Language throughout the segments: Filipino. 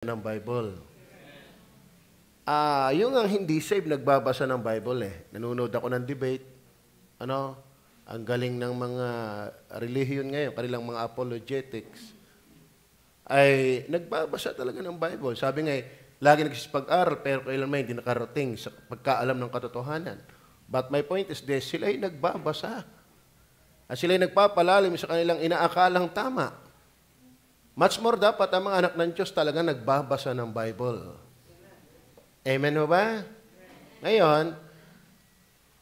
ng Bible. Yung ang hindi saved, nagbabasa ng Bible eh. Nanonood ako ng debate. Ang galing ng mga relihiyon ngayon, kanilang mga apologetics, ay nagbabasa talaga ng Bible. Sabi nga lagi nagsisipag-aral, pero kailanman hindi nakarating sa pagkaalam ng katotohanan. But my point is this, sila ay nagbabasa. At sila ay nagpapalalim sa kanilang inaakalang tama. Much more dapat ang mga anak ng Diyos talaga nagbabasa ng Bible. Amen o ba? Ngayon,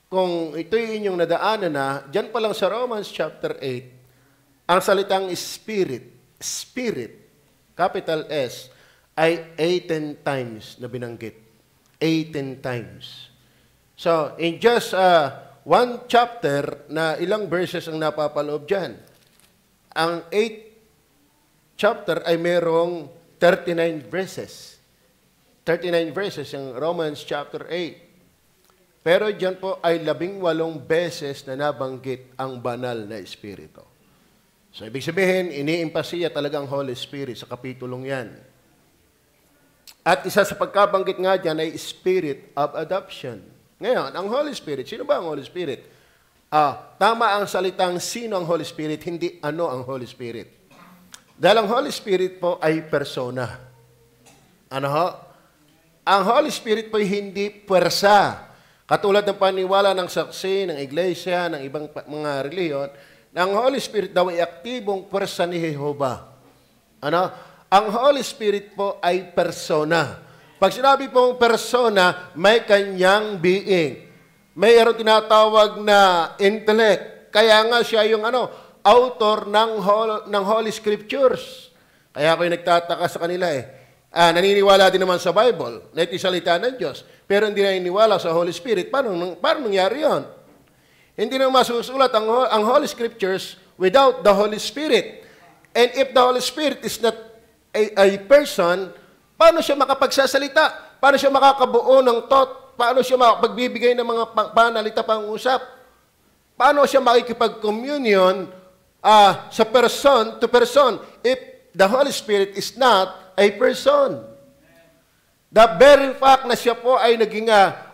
kung ito'y inyong nadaanan na, dyan pa lang sa Romans chapter 8, ang salitang Spirit, capital S, ay 18 times na binanggit. 18 times. So, in just one chapter na ilang verses ang napapaloob dyan. Ang 8 chapter ay merong 39 verses. 39 verses yung Romans chapter 8. Pero dyan po ay 18 beses na nabanggit ang banal na Espiritu. So, ibig sabihin, iniimpasiya talagang Holy Spirit sa kapitulong yan. At isa sa pagkabanggit nga dyan ay Spirit of Adoption. Ngayon, ang Holy Spirit, sino ba ang Holy Spirit? Tama ang salitang sino ang Holy Spirit, hindi ano ang Holy Spirit. Dahil ang Holy Spirit po ay persona. Ano ho? Ang Holy Spirit po ay hindi puwersa. Katulad ng paniwala ng saksi, ng iglesia, ng ibang mga reliyon, na ang Holy Spirit daw ay aktibong puwersa ni Jehovah. Ang Holy Spirit po ay persona. Pag sinabi pong persona, may kanyang being. Mayroon tinatawag na intellect. Kaya nga siya yung author ng Holy Scriptures. Kaya ako'y nagtataka sa kanila naniniwala din naman sa Bible, na ito'y salita ng Diyos, pero hindi naniniwala sa Holy Spirit. Paano nangyari yun? Hindi na masusulat ang Holy Scriptures without the Holy Spirit. And if the Holy Spirit is not a person, paano siya makapagsasalita? Paano siya makakabuo ng thought? Paano siya makapagbibigay ng mga panalita, pang-usap? Paano siya makikipag-communion sa person to person if the Holy Spirit is not a person? The very fact na siya po ay naging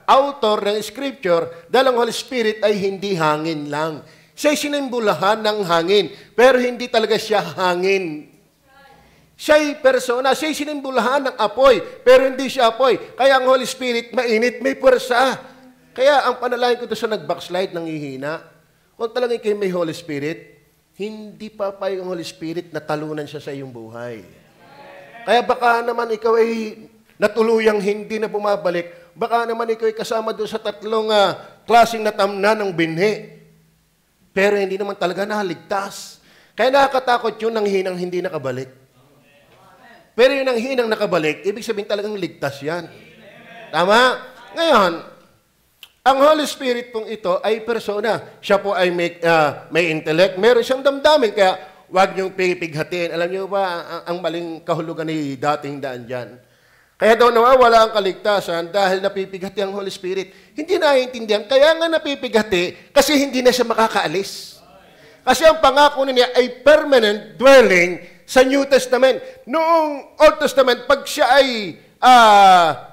author ng Scripture dahil ang Holy Spirit ay hindi hangin lang. Siya'y sinimbulahan ng hangin, pero hindi talaga siya hangin. Siya'y persona, siya'y sinimbulahan ng apoy, pero hindi siya apoy. Kaya ang Holy Spirit mainit, may puwersa. Kaya ang panalangin ko ito sa nag-backslide, nanghihina, kung talagang kayo may Holy Spirit, hindi papayag ang Holy Spirit na talunan siya sa iyong buhay. Kaya baka naman ikaw ay natuluyang hindi na bumabalik. Baka naman ikaw ay kasama doon sa tatlong klaseng natamna ng binhi. Pero hindi naman talaga naligtas. Kaya nakakatakot yun ng hinang hindi nakabalik. Pero yun ang hinang nakabalik, ibig sabihin talagang ligtas yan. Tama? Ngayon, ang Holy Spirit pong ito ay persona. Siya po ay may intellect. Meron siyang damdamin, kaya huwag niyong pipighatiin. Alam niyo ba, ang maling kahulugan ni dating daan dyan? Kaya daw nawawala ang kaligtasan dahil napipighati ang Holy Spirit. Hindi naiintindihan. Kaya nga napipighati kasi hindi na siya makakaalis. Kasi ang pangako niya ay permanent dwelling sa New Testament. Noong Old Testament, pag siya ay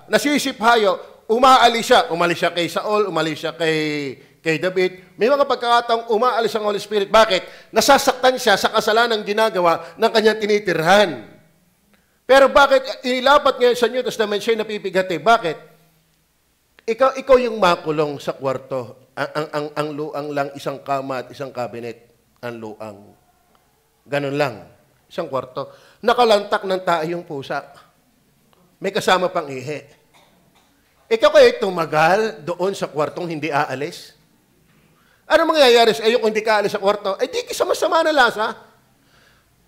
nasisiphayo, umalis siya kay Saul, umalis siya kay David. May mga pagkakataong umaalis ang Holy Spirit. Bakit? Nasasaktan siya sa kasalanang ginagawa ng kanyang tinitirhan. Pero bakit inilapat ngayon sa New Testament siya napipighati? Bakit? Ikaw yung makulong sa kwarto. Ang luang lang, isang kama at isang cabinet. Ang luang. Ganun lang. Isang kwarto. Nakalantak ng tayo yung pusa. May kasama pang ihi. Ikaw kayo tumagal doon sa kwartong hindi aalis? Ano mangyayari sa iyo kung hindi ka aalis sa kwarto? Di kisama-sama na lasa.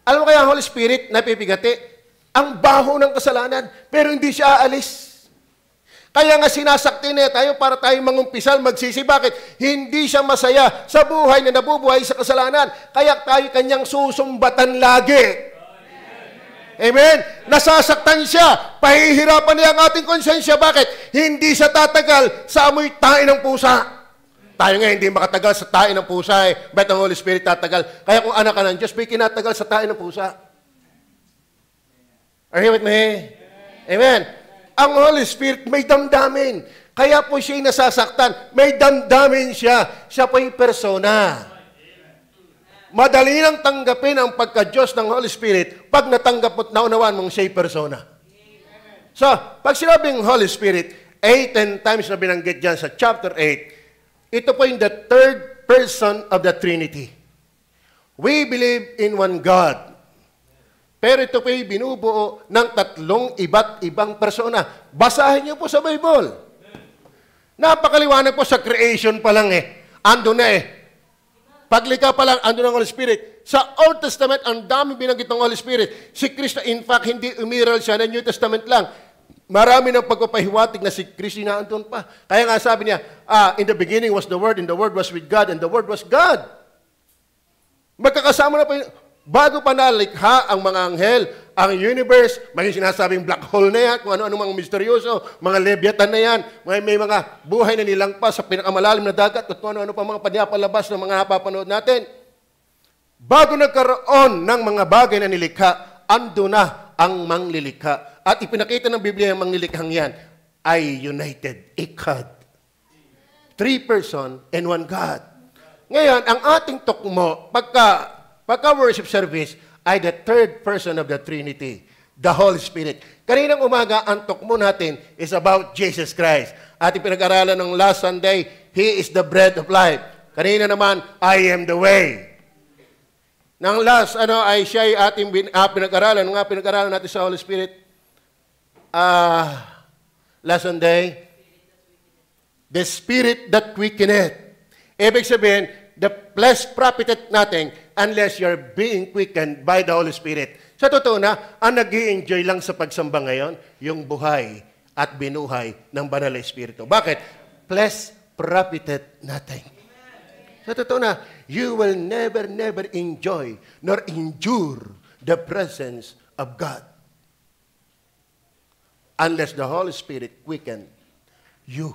Alam mo kaya ang Holy Spirit napipigati? Ang baho ng kasalanan, pero hindi siya aalis. Kaya nga sinasakti na tayo para tayong mangumpisal, magsisi. Bakit? Hindi siya masaya sa buhay na nabubuhay sa kasalanan. Kaya tayo kanyang susumbatan lagi. Amen? Nasasaktan siya. Pahihirapan niya ang ating konsensya. Bakit? Hindi siya tatagal sa amoy tae ng pusa. Tayo nga hindi makatagal sa tae ng pusa Ba't ang Holy Spirit tatagal? Kaya kung anak ka ng Diyos, may kinatagal sa tae ng pusa. Are you with me? Amen. Ang Holy Spirit may damdamin. Kaya po siya'y nasasaktan. May damdamin siya. Siya po yung persona. Madali nang tanggapin ang pagka-Diyos ng Holy Spirit pag natanggap at naunawaan mong siya'y persona. So, pag sinabing Holy Spirit, 10 times na binanggit dyan sa chapter 8, ito po yung the third person of the Trinity. We believe in one God. Pero ito po yung binubuo ng 3 iba't ibang persona. Basahin niyo po sa Bible. Napakaliwanag po sa creation pa lang Ando na Paglikha pa lang, ando ng Holy Spirit. Sa Old Testament, ang dami binanggit ng Holy Spirit. Si Kristo, in fact, hindi umiral siya ng New Testament lang. Marami ng pagpapahiwatig na si Kristo na andun pa. Kaya nga sabi niya, in the beginning was the Word, and the Word was with God, and the Word was God. Magkakasama na pa bago pa nalikha ang mga anghel, ang universe, may sinasabing black hole na yan, kung ano-ano mga misteryoso, mga leviathan na yan, may mga buhay na nilang pa sa pinakamalalim na dagat, at kung ano-ano pa mga panyapalabas ng mga napapanood natin. Bago nagkaroon ng mga bagay na nilikha, ando na ang manglilikha. At ipinakita ng Biblia ang manglilikhang yan ay united, ikad. 3 person and 1 God. Ngayon, ang ating tukmo, pagka-worship service, ay the third person of the Trinity, the Holy Spirit. Kaninang umaga, ang tukmo natin is about Jesus Christ. At ipinag-aralan ng last Sunday, He is the bread of life. Kanina naman, I am the way. Nang last, ay siya ay ating pinag-aralan, nga pinag-aralan natin sa Holy Spirit, last Sunday, the Spirit that quickeneth. Ibig sabihin, the flesh profiteth nothing unless you're being quickened by the Holy Spirit. Sa totoo na, ang nag-i-enjoy lang sa pagsamba ngayon, yung buhay at binuhay ng Banal na Espiritu. Bakit? Flesh profiteth nothing. Sa totoo na, you will never enjoy nor endure the presence of God unless the Holy Spirit quicken you.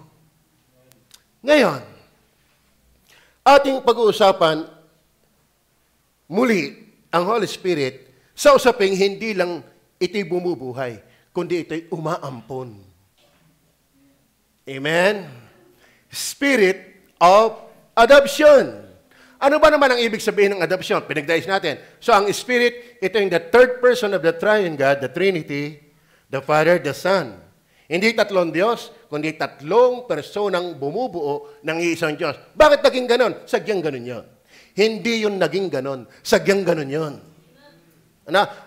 Ngayon, ating pag-uusapan muli ang Holy Spirit sa usaping hindi lang ito'y bumubuhay, kundi ito'y umaampon. Amen? Spirit of adoption. Ano ba naman ang ibig sabihin ng adoption? Pinagdais natin. So ang Spirit, ito yung the third person of the Triune God, the Trinity, the Father, the Son. Hindi 3 Diyos, kundi 3 personang bumubuo ng isang Diyos. Bakit naging ganon? Sagyang ganon yun. Hindi yun naging ganon. Sagyang ganon yun.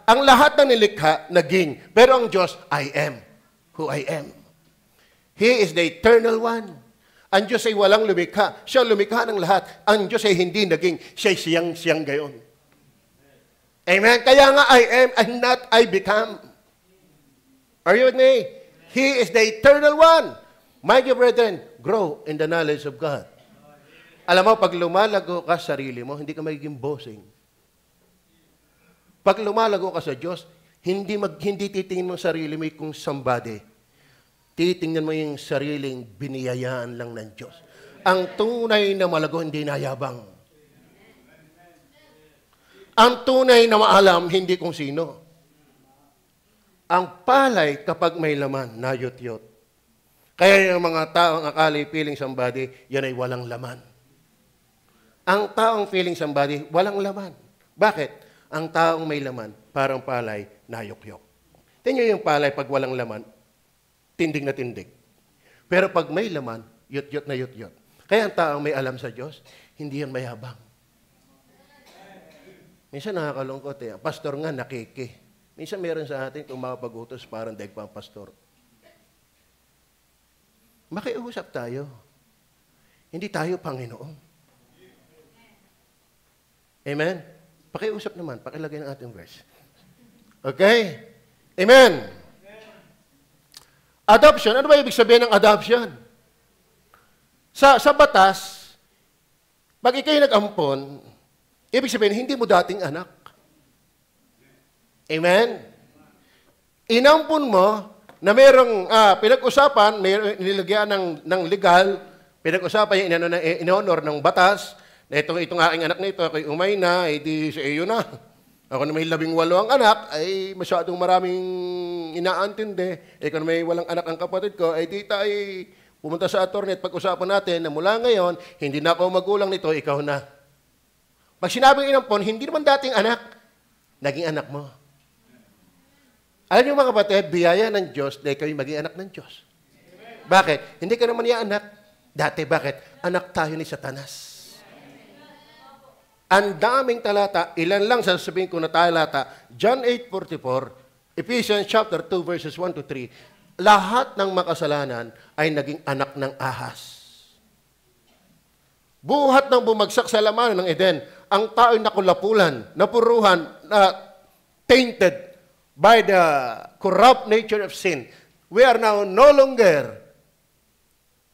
Ang lahat ng nilikha, naging. Pero ang Diyos, I am who I am. He is the eternal one. Ang Diyos ay walang lumikha. Siya lumikha ng lahat. Ang Diyos ay hindi naging. Siya siyang gayon. Amen? Kaya nga I am and not I become. Are you with me? He is the eternal one. My dear brethren, grow in the knowledge of God. Alam mo, pag lumalago ka sa sarili mo, hindi ka magiging bossing. Pag lumalago ka sa Diyos, hindi titingin mo sarili mo kung somebody. Titingnan mo yung sariling biniyayaan lang ng Diyos. Ang tunay na malago, hindi nayabang. Ang tunay na maalam, hindi kung sino. Ang palay kapag may laman, nayot-yot. Kaya yung mga taong akali feeling somebody, yan ay walang laman. Ang taong feeling somebody, walang laman. Bakit? Ang taong may laman, parang palay, nayok-yok. Tingnan yung palay pag walang laman, tindig na tindig. Pero pag may laman, yot-yot na yot-yot. Kaya ang taong may alam sa Diyos, hindi yan mayabang. Minsan nakakalungkot pastor nga nakiki. Minsan meron sa atin kung makapag-utos parang daig pang pastor. Makiusap tayo. Hindi tayo Panginoon. Amen? Pakiusap naman. Pakilagay ng ating verse. Okay? Amen? Adoption. Ano ba ibig sabihin ng adoption? Sa batas, pag ikaw'y nag-ampon, ibig sabihin, hindi mo dating anak. Amen? Inampun mo na mayroong pinag-usapan, mayroong nilagyan ng legal, pinag-usapan yung in-honor ng batas, na itong aking anak na ito, kay umay na, di sa iyo na. Ako na may 18 ang anak, ay masyadong maraming inaantindi. Kung may walang anak ang kapatid ko, ay di tayo pumunta sa attorney at pag-usapan natin na mula ngayon, hindi na ako magulang nito, ikaw na. Pag sinabing inampon, hindi naman dating anak, naging anak mo. Alam niyo mga kapatid, biyaya ng Diyos na ikaw yung maging anak ng Diyos. Bakit? Hindi ka naman yung anak. Dati, bakit? Anak tayo ni Satanas. Ang daming talata, ilan lang sasabihin ko na talata, John 8:44, Ephesians chapter 2 verses 1 to 3, lahat ng makasalanan ay naging anak ng ahas. Buhat ng bumagsak sa laman ng Eden, ang tao'y nakulapulan, napuruhan, na tainted by the corrupt nature of sin. We are now no longer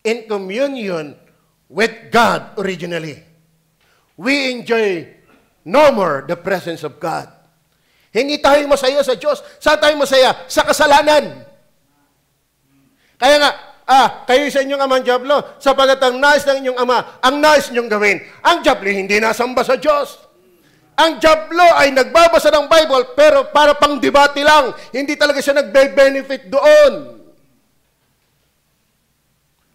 in communion with God originally. We enjoy no more the presence of God. Hindi tayo masaya sa Diyos. Saan tayo masaya? Sa kasalanan. Kaya nga, kayo sa inyong amang Diablo, sapagat ang nais ng inyong ama, ang nais ninyong gawin. Ang Diablo hindi nasamba sa Diyos. Ang Diablo ay nagbabasa ng Bible, pero para pang debate lang. Hindi talaga siya nagbe-benefit doon.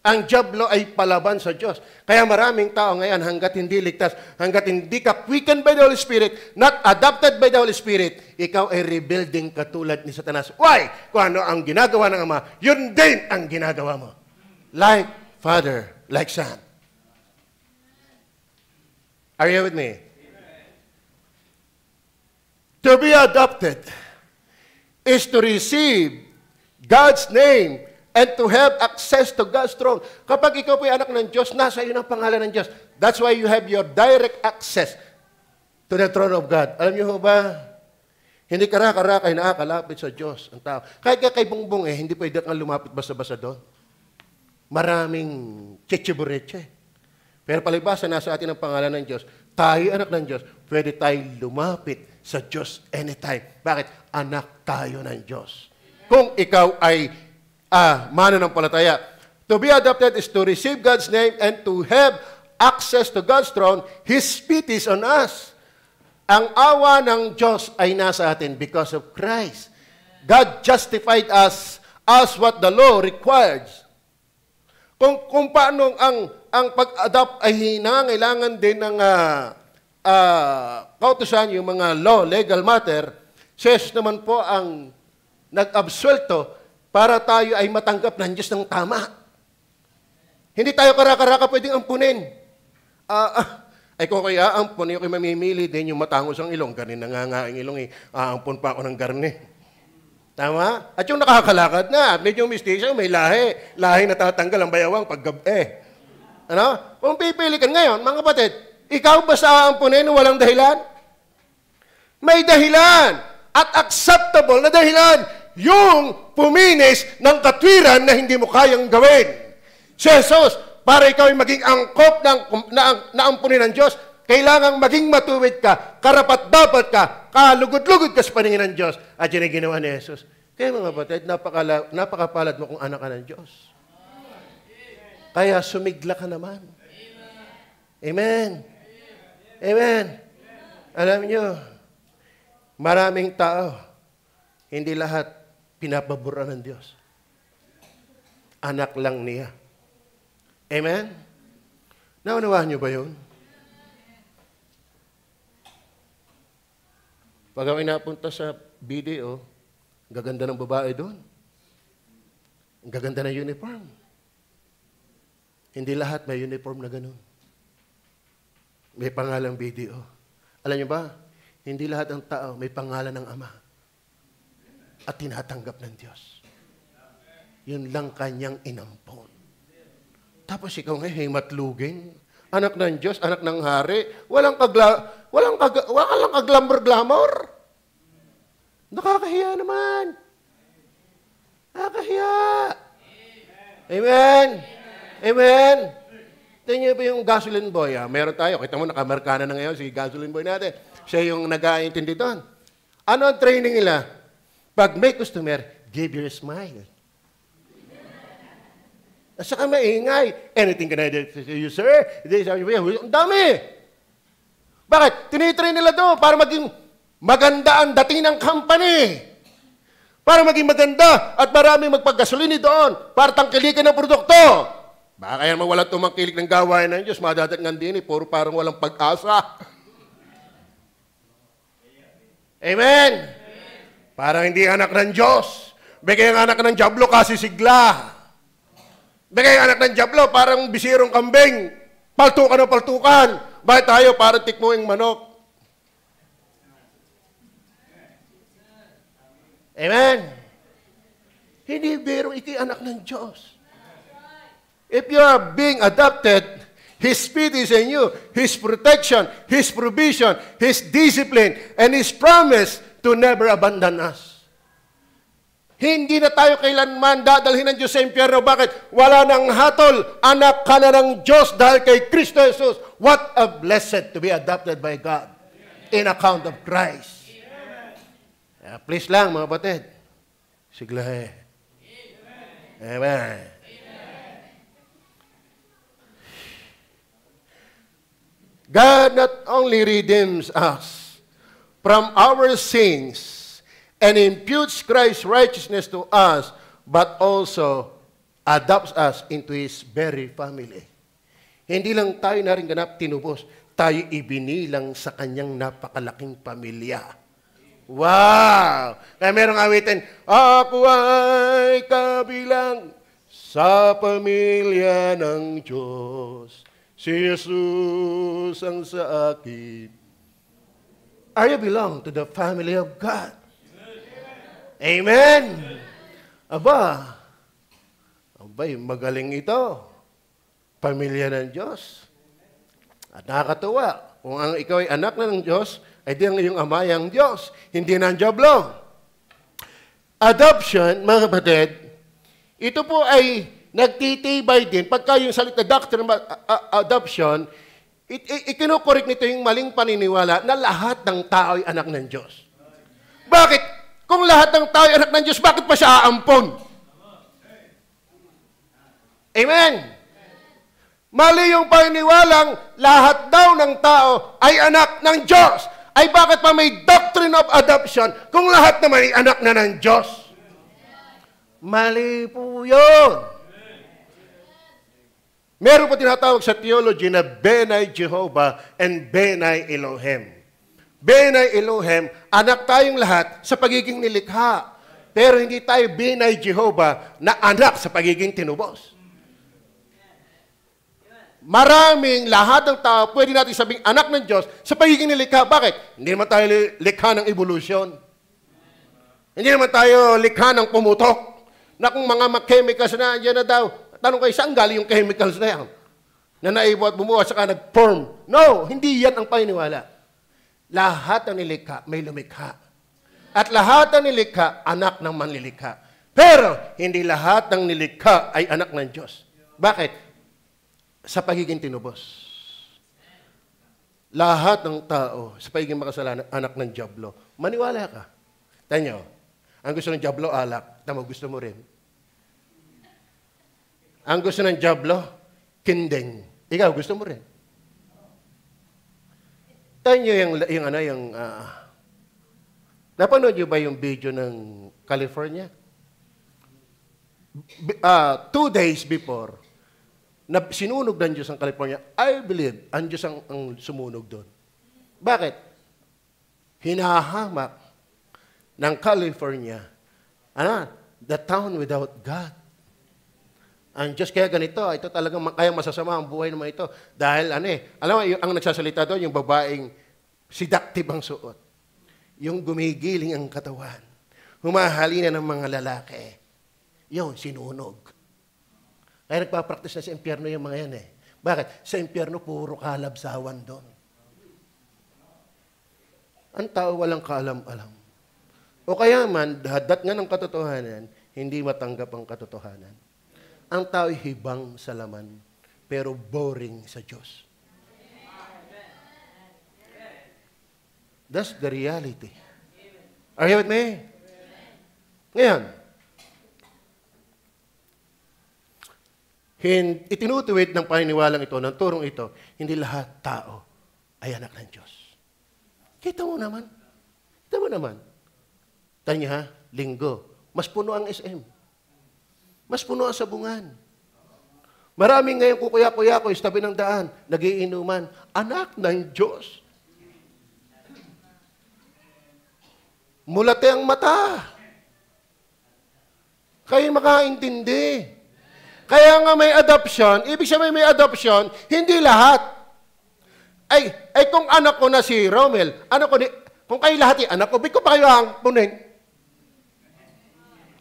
Ang Diablo ay palaban sa Diyos. Kaya maraming tao ngayon, hanggat hindi ligtas, hanggat hindi ka quickened by the Holy Spirit, not adopted by the Holy Spirit, ikaw ay rebuilding katulad ni Satanas. Why? Kung ano ang ginagawa ng Ama, yun din ang ginagawa mo. Like Father, like Son. Are you with me? To be adopted is to receive God's name and to have access to God's throne. Kapag ikaw po ay anak ng Diyos, nasa iyo ang pangalan ng Diyos. That's why you have your direct access to the throne of God. Alam niyo ba, hindi karaka-rakay nakakalapit sa Diyos ang tao. Kahit kay Bongbong hindi pwede kang lumapit basta-basta doon. Maraming chichibureche. Pero palibasa, nasa atin ang pangalan ng Diyos. Tayo anak ng Diyos, pwede tayong lumapit sa Diyos anytime. Bakit? Anak tayo ng Diyos. Kung ikaw ay mananampalataya. To be adopted is to receive God's name and to have access to God's throne. His Spirit is on us. Ang awa ng Diyos ay nasa atin because of Christ. God justified us as what the law requires. Kung paano ang pag-adopt ay nangangailangan din ng kautusan, yung mga law, legal matter, says naman po ang nag-absuelto para tayo ay matanggap ng Diyos ng tama. Hindi tayo karaka-raka pwedeng ampunin. Ay kung kaya ampunin, ako mamimili din yung matangos ang ilong. Ganin nangangaing ilong aampun pa ako ng garne. Tama? At yung nakakalakad na, medyo mistisya, may lahi. Lahi na tatanggal ang bayawang paggabi. Ano? Kung pipili ka ngayon, mga kapatid, ikaw ba sa ampunin walang dahilan? May dahilan at acceptable na dahilan. Yung puminis ng katwiran na hindi mo kayang gawin. Si Jesus, para ikaw ay maging angkop na ampunin ng Diyos, kailangang maging matuwid ka, karapat-dapat ka, kalugod-lugod ka sa paningin ng Diyos. At yun ay ginawa ni Jesus. Kaya mga batid, napakapalad mo kung anak ka ng Diyos. Kaya sumigla ka naman. Amen. Amen. Alam nyo, maraming tao, hindi lahat pinapabura ng Diyos. Anak lang niya. Amen? Naunawaan niyo ba yun? Pag ako inapunta sa video, gaganda ng babae doon. Ang gaganda ng uniform. Hindi lahat may uniform na ganun. May pangalang video. Alam niyo ba? Hindi lahat ng tao may pangalan ng Ama at tinatanggap ng Diyos. Yun lang kanyang inampon. Tapos ikaw ngayon, matlugin. Anak ng Diyos, anak ng hari. Walang kaglamor-glamor. Nakakahiya naman. Nakakahiya. Amen. Amen. Tingnan niyo ba yung gasoline boy? Meron tayo. Kita mo, nakamarkana na ngayon si gasoline boy natin. Siya yung nag-aintindi doon. Ano ang training nila? Pag may customer, give your smile. At saka maingay. Anything can I do to you, sir? Ang dami. Bakit? Tinitrain nila doon para maging maganda ang dating ng company. Para maging maganda at marami magpagasolini doon para tangkilikin ng produkto. Baka yan mawalan tumangkilik ng gawain ng Diyos, madadatngan din puro parang walang pag-asa. Amen? Parang hindi anak ng Diyos. Bigay ang anak ng Diablo kasi sigla. Bigay ang anak ng Diablo parang bisirong kambing. Paltukan o paltukan. Bakit tayo parang tikmuing manok? Amen? Hindi biro iki anak ng Diyos. If you are being adopted, His Spirit is in you, His protection, His provision, His discipline, and His promise to never abandon us. Hindi na tayo kailanman dadalhin ng Diyos sa impyerno. Bakit? Wala nang hatol. Anak ka na ng Diyos dahil kay Kristo Jesus. What a blessed to be adopted by God in account of Christ. Please lang, mga batid. Siglahe. Amen. God not only redeems us from our sins and imputes Christ's righteousness to us, but also adopts us into His very family. Hindi lang tayo na rin ganap tinubos, tayo ibinilang sa Kanyang napakalaking pamilya. Wow! Kaya merong awitin, ako ay kabilang sa pamilya ng Diyos. Si Jesus ang sa akin. Are you belong to the family of God? Amen! Abay, magaling ito. Pamilya ng Diyos. At nakakatuwa, kung ikaw ay anak na ng Diyos, ay di ang iyong ama ang Diyos, hindi ng Diablo. Adoption, mga kapatid, ito po ay nagtitibay din. Pagka yung salita doctrine of adoption, ikinukorek nito yung maling paniniwala na lahat ng tao ay anak ng Diyos. Bakit? Kung lahat ng tao ay anak ng Diyos, bakit pa siya aampon? Amen? Mali yung paniniwalang lahat daw ng tao ay anak ng Diyos. Ay bakit pa may doctrine of adoption kung lahat naman ay anak na ng Diyos? Mali po yun. Meron po tinatawag sa theology na Benai Jehovah and Benai Elohim. Benai Elohim, anak tayong lahat sa pagiging nilikha. Pero hindi tayo Benai Jehovah na anak sa pagiging tinubos. Maraming lahat ng tao, pwede natin sabing anak ng Diyos sa pagiging nilikha. Bakit? Hindi naman tayo likha ng evolution. Hindi naman tayo likha ng pumutok. Na kung mga chemicals na yan na daw, tanong kayo, saan galing yung chemicals na yan? Na naibo at bumuha, saka nag-form. No, hindi yan ang paniniwala. Lahat ng nilikha may lumikha. At lahat ng nilikha, anak ng manlilikha. Pero, hindi lahat ng nilikha ay anak ng Diyos. Bakit? Sa pagiging tinubos. Lahat ng tao sa pagiging makasalanan, anak ng Diablo. Maniwala ka. Tanyo, ang gusto ng Diablo, alak. Tama, gusto mo rin. Ang gusto ng Diablo, kindeng. Ikaw, gusto mo rin. Tanyo napanood nyo ba yung video ng California? 2 days before, na sinunog ng Diyos ang California, I believe, ang Diyos ang sumunog doon. Bakit? Hinahamak ng California, the town without God. Ang Diyos kaya ganito, ito talagang kaya masasama ang buhay naman ito. Dahil alam mo, ang nagsasalita doon, yung babaeng seductive ang suot. Yung gumigiling ang katawan. Humahalina ng mga lalaki. Yun, sinunog. Kaya nagpa-practice na sa impyerno yung mga yan . Bakit? Sa impyerno, puro kalabsawan doon. Ang tao walang kaalam-alam. O kaya man, hadat nga ng katotohanan, hindi matanggap ang katotohanan. Ang tao'y hibang sa laman, pero boring sa Diyos. That's the reality. Are you with me? Ngayon, itinutuwid ng paniniwalang ito, ng turong ito, hindi lahat tao ay anak ng Diyos. Kita mo naman. Tama naman. Tanya, linggo, mas puno ang SM. Mas puno ang sabungan. Maraming ngayon kukuya-kuya ko, tabi ng daan, nagiinuman. Anak ng Diyos. Mulate ang mata. Kayo makaintindi. Kaya nga may adoption, ibig sabihin may adoption, hindi lahat. Ay kung anak ko na si Romel, kung kayo lahat anak ko, bit ko pa kayo ampunin?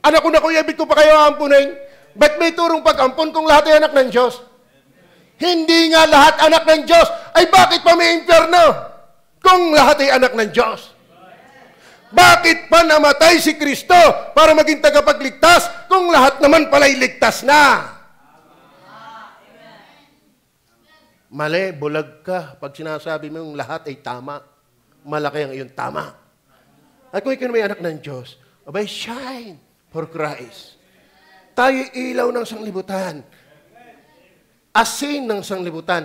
Anak ko na kuya, bit ko pa kayo ampunin? Ba't may turong pag-ampun kung lahat ay anak ng Diyos? Hindi nga lahat anak ng Diyos. Ay bakit pa may impyerno? Kung lahat ay anak ng Diyos. Bakit pa namatay si Kristo para maging tagapagligtas kung lahat naman pala'y ligtas na? Mali, bulag ka pag sinasabi mo yung lahat ay tama. Malaki ang iyong tama. At kung ikaw may anak ng Diyos, abay, shine for Christ. Tayo ilaw ng sanglibutan. Asin ng sanglibutan.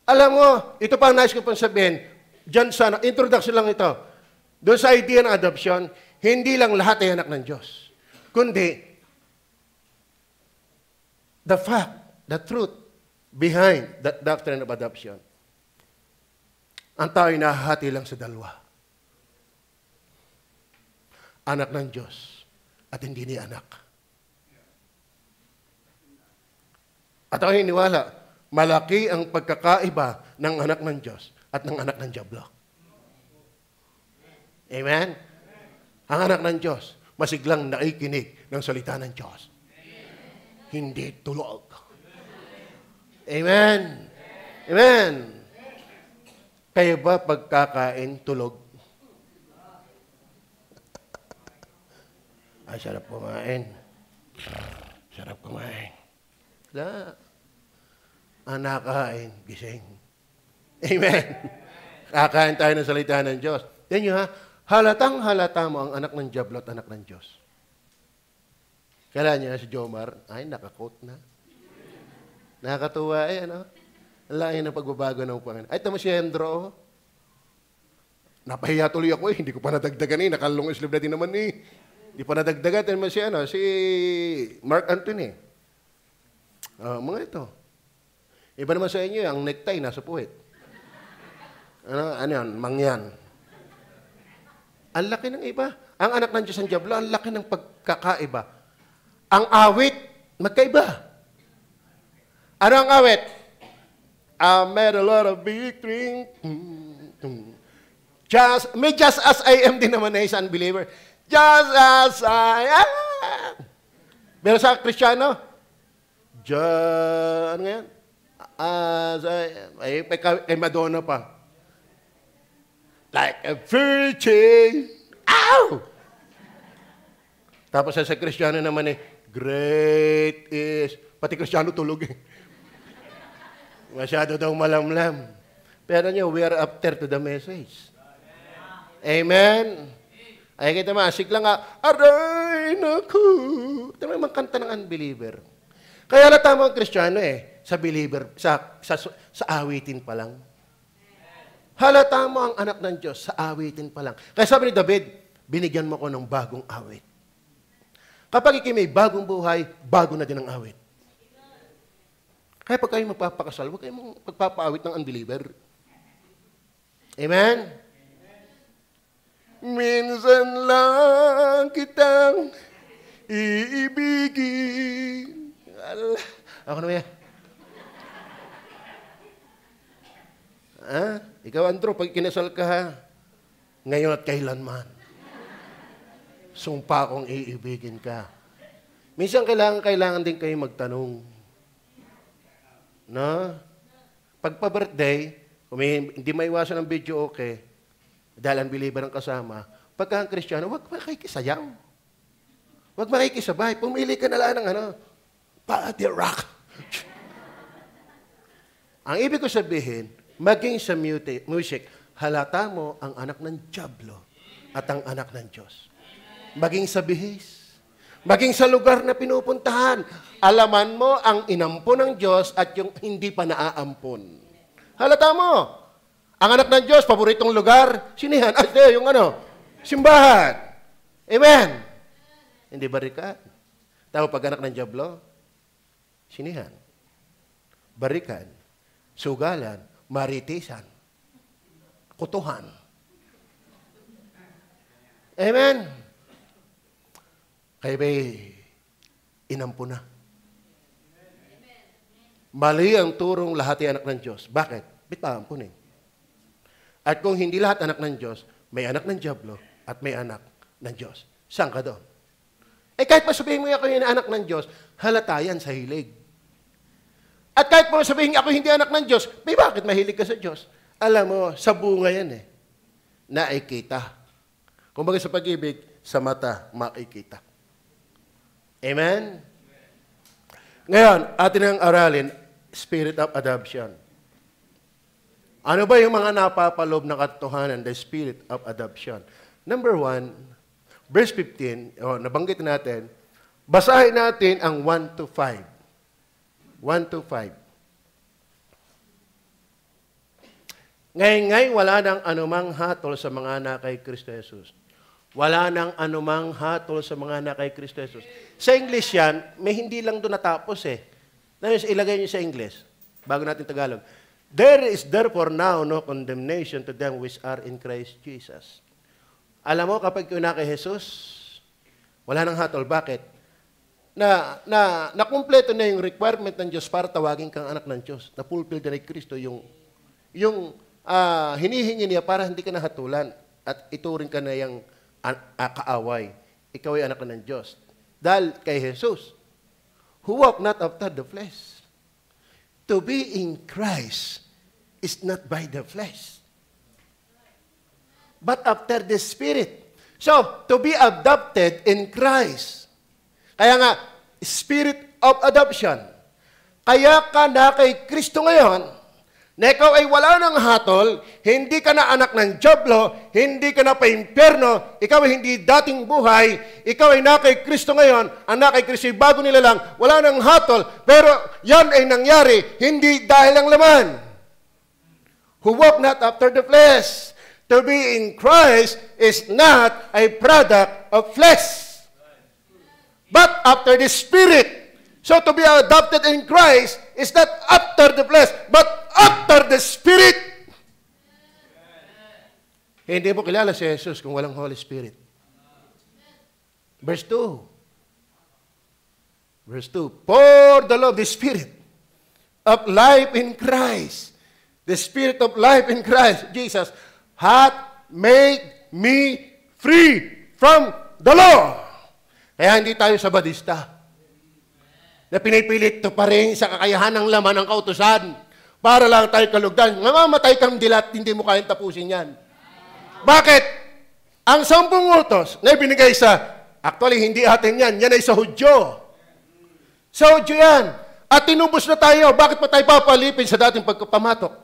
Alam mo, ito pa ang nais ko pang sabihin, dyan sa introduction lang ito, doon sa idea ng adoption, hindi lang lahat ay anak ng Diyos. Kundi, the fact, the truth behind that doctrine of adoption, ang tao ay nahahati lang sa dalawa. Anak ng Diyos at hindi ni anak. At ako hiniwala, malaki ang pagkakaiba ng anak ng Diyos at ng anak ng Diablo. Amen? Ang anak ng Diyos, masiglang nakikinig ng salita ng Diyos. Hindi tulog. Amen? Amen? Kaya ba pagkakain tulog? Ay, sarap kumain. Sarap kumain. Wala. Ang nakain, gising. Amen? Kakain tayo ng salita ng Diyos. Yan nyo ha, halatang halata mo ang anak ng Diablo at anak ng Diyos. Kailan niya si Jomar, ay nakakote na. Nakakatuwa ano? Ang laki ng pagbabago ng Panginoon. Ay, tama si Hendro. Napahiya tuloy ako hindi ko pa nadagdagan nakalong sleeve na din naman Hindi pa nadagdagan. Tama si Mark Anthony. Mga ito. Iba naman sa inyo, ang necktie nasa puwet. Ano yan? Mangyan. Ang laki ng iba. Ang anak ng Diyos ang Diablo, ang laki ng pagkakaiba. Ang awit, magkaiba. Ano ang awit? I made a lot of victory. Just as I am din naman na isang unbeliever. Just as I am. Pero sa Kristiyano, ano nga yan? As I am. Ay, kay Madonna pa. Like a virgin. Ow! Tapos sa Kristiyano naman great is, pati Kristiyano tulog Masyado daw malamlam. Pero we are after to the message. Amen? Ay, kita masik lang aray naku. Ito may kanta ng unbeliever. Kaya tama ang Kristiyano sa believer, sa awitin pa lang. Halata mo ang anak ng Diyos sa awitin pa lang. Kaya sabi ni David, binigyan mo ko ng bagong awit. Kapag ikay may bagong buhay, bago na din ang awit. Kaya pag kayo magpapakasal, huwag kayong pagpapaawit ng unbeliever. Amen? Minsan lang kitang iibigin. Ako na yan. Ikaw, Andrew, pag kinasal ka ngayon at kailanman, sumpa kong iibigin ka. Minsan kailangan din kayo magtanong. No? Pagpa-birthday, kung hindi maiwasan ang video okay, dahil unbeliever ang kasama, pagka ang Kristiyano, huwag makikisayaw. Huwag makikisabay. Pumili ka na lang ng party rock. Ang ibig ko sabihin, maging sa music, halata mo ang anak ng Diablo at ang anak ng Diyos. Maging sa bihis. Maging sa lugar na pinupuntahan. Alaman mo ang inampon ng Diyos at yung hindi pa naaampon. Halata mo. Ang anak ng Diyos, paboritong lugar, sinihan. Yung Simbahan. Amen. Hindi barikan. Tao pag anak ng Diablo, sinihan, barikan, sugalan, maritisan, kutuhan. Amen. Kaya ba'y inampo na. Mali ang turong lahat ay anak ng Diyos. Bakit? Bitampunin. At kung hindi lahat anak ng Diyos, may anak ng Diablo at may anak ng Diyos. Saan ka doon? Kahit masabihin mo ako yung anak ng Diyos, halata yan sa hilig. At kahit mo sabihin ako hindi anak ng Diyos, may bakit mahilig ka sa Diyos? Alam mo, sa bunga yan nakikita. Kung baga sa pag-ibig, sa mata, makikita. Amen? Ngayon, atin ang aralin, spirit of adoption. Ano ba yung mga napapalob na katotohanan, the spirit of adoption? Number 1, verse 15, nabanggit natin, basahin natin ang 1 to 5. 1 to 5. Ngayon, wala nang anumang hatol sa mga anak kay Kristo Jesus. Wala nang anumang hatol sa mga anak kay Kristo Jesus. Sa English yan, may hindi lang doon natapos Ilagay niyo sa English, bago natin Tagalog. There is therefore now no condemnation to them which are in Christ Jesus. Alam mo, kapag kuna kay Jesus, wala nang hatol. Bakit? Nakumpleto na yung requirement ng Diyos para tawagin kang anak ng Diyos. Na-fulfill na ni Kristo yung hinihingi niya para hindi ka nahatulan at ituring ka na yung kaaway. Ikaw ay anak ng Diyos. Dahil kay Jesus, who walk not after the flesh. To be in Christ is not by the flesh, but after the Spirit. So, to be adopted in Christ. Kaya nga, spirit of adoption. Kaya ka na kay Kristo ngayon, na ikaw ay wala ng hatol, hindi ka na anak ng Diablo, hindi ka na pa-impyerno, ikaw ay hindi dating buhay, ikaw ay na kay Kristo ngayon, ang na kay Kristo ay bago nila lang, wala ng hatol, pero yan ay nangyari, hindi dahil ang laman. Who walk not after the flesh. To be in Christ is not a product of flesh, but after the Spirit. So to be adopted in Christ is not after the flesh, but after the Spirit. Hindi mo kilala si Jesus kung walang Holy Spirit. Verse 2. Verse 2. For the love, the Spirit of life in Christ, the Spirit of life in Christ, Jesus, hath made me free from the law. Kaya hindi tayo sabadista na pinipilit to pa rin sa kakayahan ng laman ng kautusan para lang tayo kalugdan. Mamamatay kang dilat, hindi mo kayang tapusin yan. Bakit? Ang 10 utos na ibinigay actually hindi atin yan, yan ay sa Hudyo. Sa Hudyo yan. At tinubos na tayo, bakit pa tayo papalipin sa dating pagpapamatok?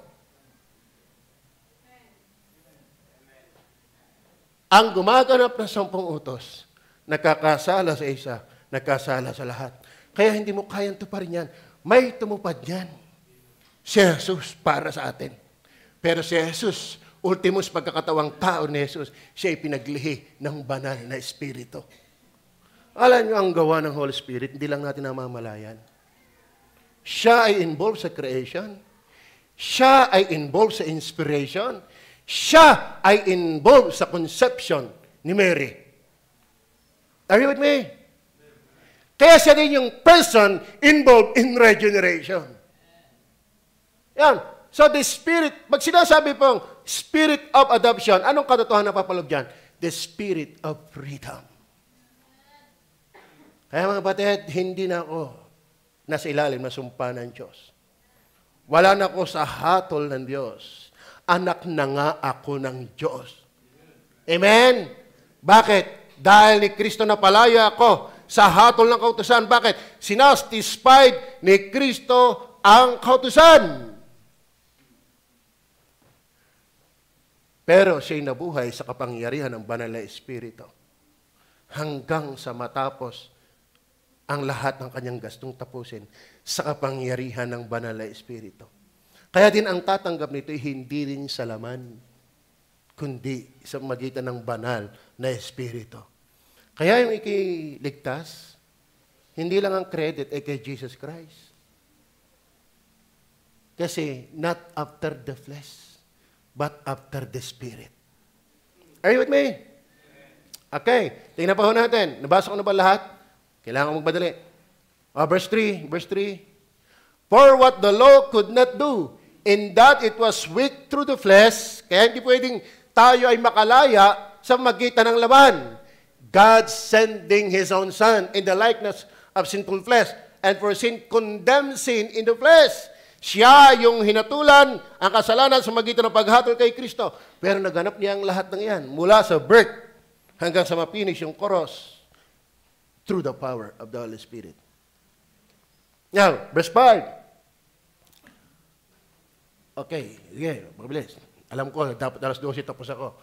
Ang gumaganap ng 10 utos, nakakasala sa isa, nakasala sa lahat. Kaya hindi mo kayang tuparin yan. May tumupad yan. Si Jesus para sa atin. Pero si Jesus, ultimos pagkakatawang tao ni Jesus, siya ay pinaglihi ng banal na Espiritu. Alam niyo ang gawa ng Holy Spirit, hindi lang natin namamalayan. Siya ay involved sa creation. Siya ay involved sa inspiration. Siya ay involved sa conception ni Mary. Are you with me? Kaya siya din yung person involved in regeneration. Yan. So the Spirit, pag sinasabi pong Spirit of adoption, anong katotohanan na papalog dyan? The Spirit of freedom. Kaya mga batid, hindi na ako nasa ilalim na sumpa ng Diyos. Wala na ako sa hatol ng Diyos. Anak na nga ako ng Diyos. Amen? Bakit? Dahil ni Kristo na palaya ako sa hatol ng kautusan. Bakit? Sinastisfied ni Kristo ang kautusan. Pero siya'y nabuhay sa kapangyarihan ng banal na Espiritu hanggang sa matapos ang lahat ng kanyang gastong tapusin sa kapangyarihan ng banal na Espiritu. Kaya din ang tatanggap nito ay hindi rin sa laman, kundi sa magitan ng banal na Espiritu. Kaya yung ikiligtas, hindi lang ang credit ay kay Jesus Christ. Kasi not after the flesh, but after the Spirit. Are you with me? Okay, tingnan pa ho natin. Nabasa ko na ba lahat? Kailangan magmadali. Verse 3. For what the law could not do, in that it was weak through the flesh, kaya hindi pwedeng tayo ay makalaya sa magitan ng laman. God sending His own Son in the likeness of sinful flesh, and for sin, condemned sin in the flesh. Siya yung hinatulan ang kasalanan sa magitan ng paghatol kay Kristo. Pero naganap niya ang lahat ng yan, mula sa birth hanggang sa mapinish yung cross, through the power of the Holy Spirit. Now, verse 5. Okay, sige, mabilis. Alam ko, dapat alas 12 tapos ako.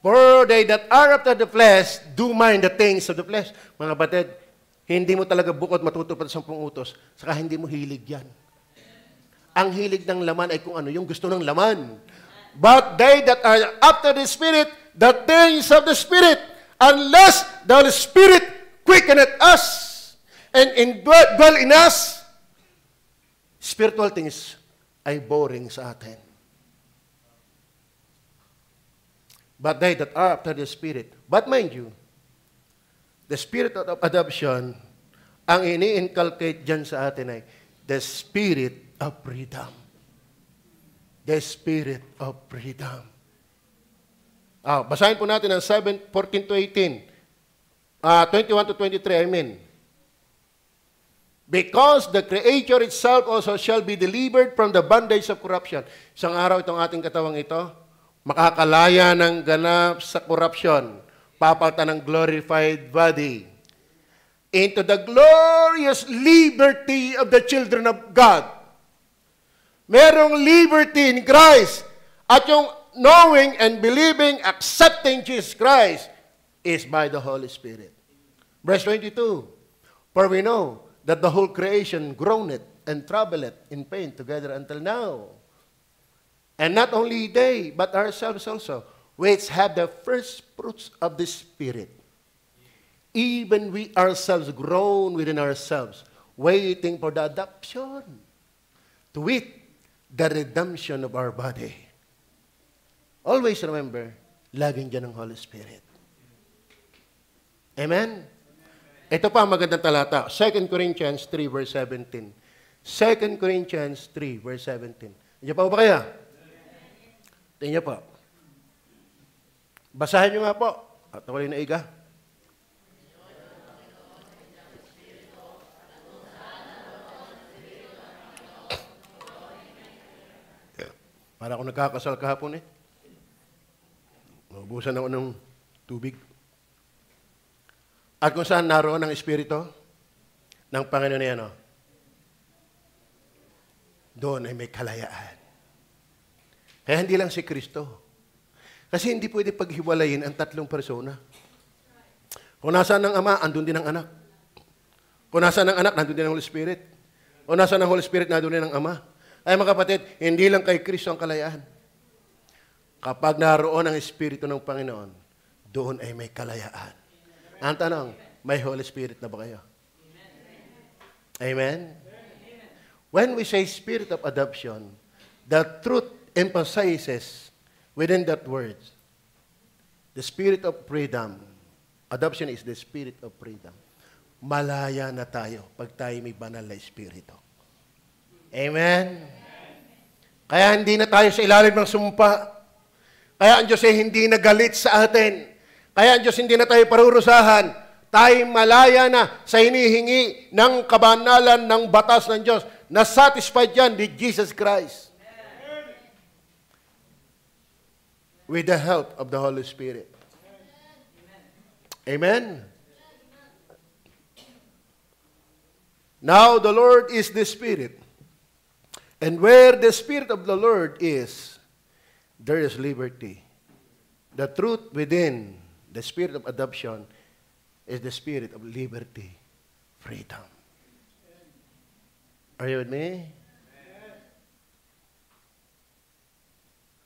For they that are after the flesh do mind the things of the flesh. Mga kapatid, hindi mo talaga bukod matutupad sa 10 utos, saka hindi mo hilig yan. Ang hilig ng laman ay kung ano, yung gusto ng laman. But they that are after the Spirit, the things of the Spirit, unless the Holy Spirit quickeneth us and indwell in us, spiritual things ay boring sa atin. But they that are after the Spirit. But mind you, the Spirit of adoption, ang ini-inculcate dyan sa atin ay the Spirit of freedom. The Spirit of freedom. Basahin po natin ang 14 to 18. 21 to 23, I mean. Because the creature itself also shall be delivered from the bondage of corruption. Isang araw itong ating katawang ito, makakalaya ng ganap sa corruption, papalitan ng glorified body, into the glorious liberty of the children of God. Merong liberty in Christ, at yung knowing and believing, accepting Jesus Christ is by the Holy Spirit. Verse 22, for we know that the whole creation groaneth and troubleth in pain together until now. And not only they, but ourselves also, which have the first fruits of the Spirit. Even we ourselves groan within ourselves, waiting for the adoption, to wit, the redemption of our body. Always remember, laging dyan ang Holy Spirit. Amen? Ito pa ang magandang talata. 2 Corinthians 3 verse 17. 2 Corinthians 3 verse 17. Nandiyan pa ba kaya? Tingnan po. Basahin nyo nga po. At ako na iga. Para ako nagkakasal kahapon eh. Mabusan ako ng tubig. At kung saan naroon ang Espiritu ng Panginoon na yan, doon ay may kalayaan. Kaya hindi lang si Kristo. Kasi hindi pwede paghiwalayin ang tatlong persona. Kung nasaan ang Ama, andun din ang Anak. Kung nasaan ang Anak, nandun din ang Holy Spirit. Kung nasaan ang Holy Spirit, nandun din ang Ama. Ay mga kapatid, hindi lang kay Kristo ang kalayaan. Kapag naroon ang Espiritu ng Panginoon, doon ay may kalayaan. Ang tanong, may Holy Spirit na ba kayo? Amen? When we say Spirit of adoption, the truth emphasizes within that word, the Spirit of freedom. Adoption is the Spirit of freedom. Malaya na tayo pag tayo may banal na Espiritu. Amen? Kaya hindi na tayo sa ilalim ng sumpa. Kaya ang Diyos ay hindi nagalit sa atin. Kaya ang Diyos hindi na tayo parurusahan. Tayo malaya na sa hinihingi ng kabanalan ng batas ng Diyos. Na-satisfied yan with Jesus Christ. With the help of the Holy Spirit. Amen? Now the Lord is the Spirit. And where the Spirit of the Lord is, there is liberty. The truth within the Spirit of adoption is the Spirit of liberty, freedom. Are you with me?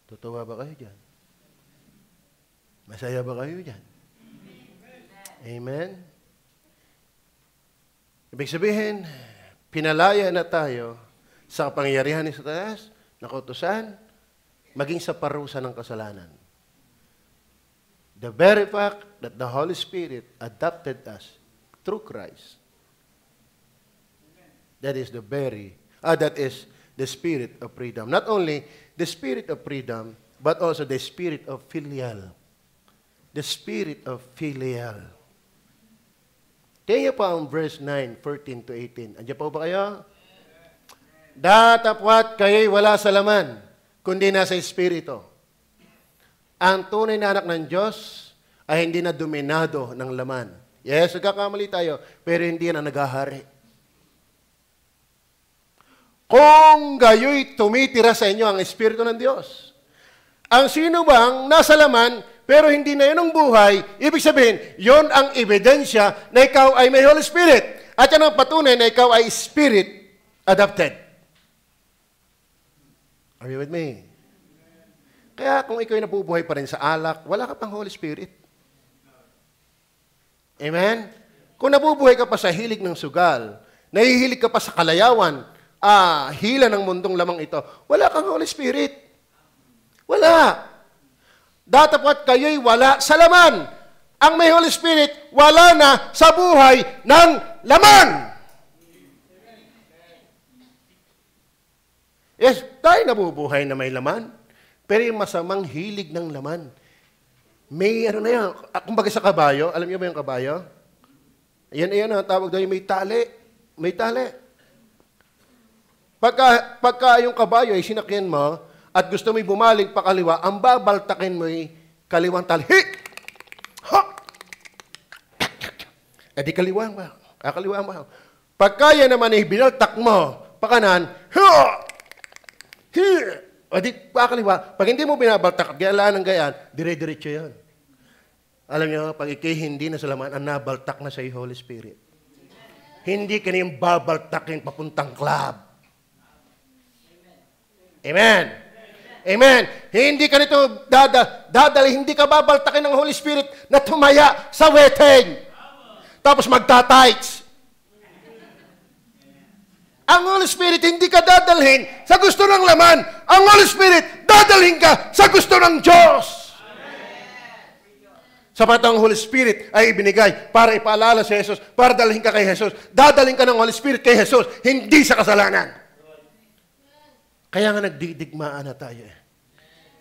Totoo ba kayo dyan? Masaya ba kayo dyan? Amen? Ibig sabihin, pinalaya na tayo sa kapangyarihan ni Satanas, na kautusan, maging sa parusa ng kasalanan. The very fact that the Holy Spirit adopted us through Christ, that is the spirit of freedom. Not only the spirit of freedom, but also the spirit of filial. The spirit of filial. Tingnan pa ang verse 9, 14 to 18. Andiyan po ba kayo? Datapwat kayo'y wala sa laman, kundi nasa espiritu. Ang tunay na anak ng Diyos ay hindi na dominado ng laman. Yes, nagkakamali tayo, pero hindi na naghahari. Kung gayo'y tumitira sa inyo ang espiritu ng Diyos, ang sino bang nasa laman, pero hindi na yun ang buhay, ibig sabihin, yun ang ebidensya na ikaw ay may Holy Spirit. At yan ang patunay na ikaw ay Spirit adopted. Are you with me? Kaya kung ikaw ay nabubuhay pa rin sa alak, wala ka pang Holy Spirit. Amen? Kung nabubuhay ka pa sa hilig ng sugal, nahihilig ka pa sa kalayawan, hila ng mundong lamang ito, wala kang Holy Spirit. Wala. Datapwat kayo'y wala sa laman. Ang may Holy Spirit, wala na sa buhay ng laman. Yes, tayo nabubuhay na may laman. Pero yung masamang hilig ng laman, may ano na yan, kumbaga sa kabayo, alam niyo ba yung kabayo? Ayan, ang tawag doon, may tali. May tali. Pagka yung kabayo ay sinakyan mo, at gusto mo'y bumalik pa kaliwa, ang babaltakin mo'y kaliwang tali. Ha! E di kaliwang ba? Kaliwang ba? Pagka yan naman ay binaltak mo, pakanan, ha! O di pakaliwa. Pag hindi mo binabaltak, gayaan ng gayaan, dire-diretso yan. Alam niyo, pag ikay hindi na sa laman, ang nabaltak na sa Holy Spirit. Hindi ka niyang babaltakin papuntang club. Amen. Amen. Hindi ka nito dadali, hindi ka babaltakin ng Holy Spirit na tumaya sa wedding. Tapos magta-tights. Ang Holy Spirit hindi ka dadalhin sa gusto ng laman. Ang Holy Spirit dadalhin ka sa gusto ng Diyos. Sapat ang Holy Spirit ay ibinigay para ipaalala si Jesus, para dalhin ka kay Jesus. Dadalhin ka ng Holy Spirit kay Jesus, hindi sa kasalanan. Kaya nga nagdidigmaan na tayo eh.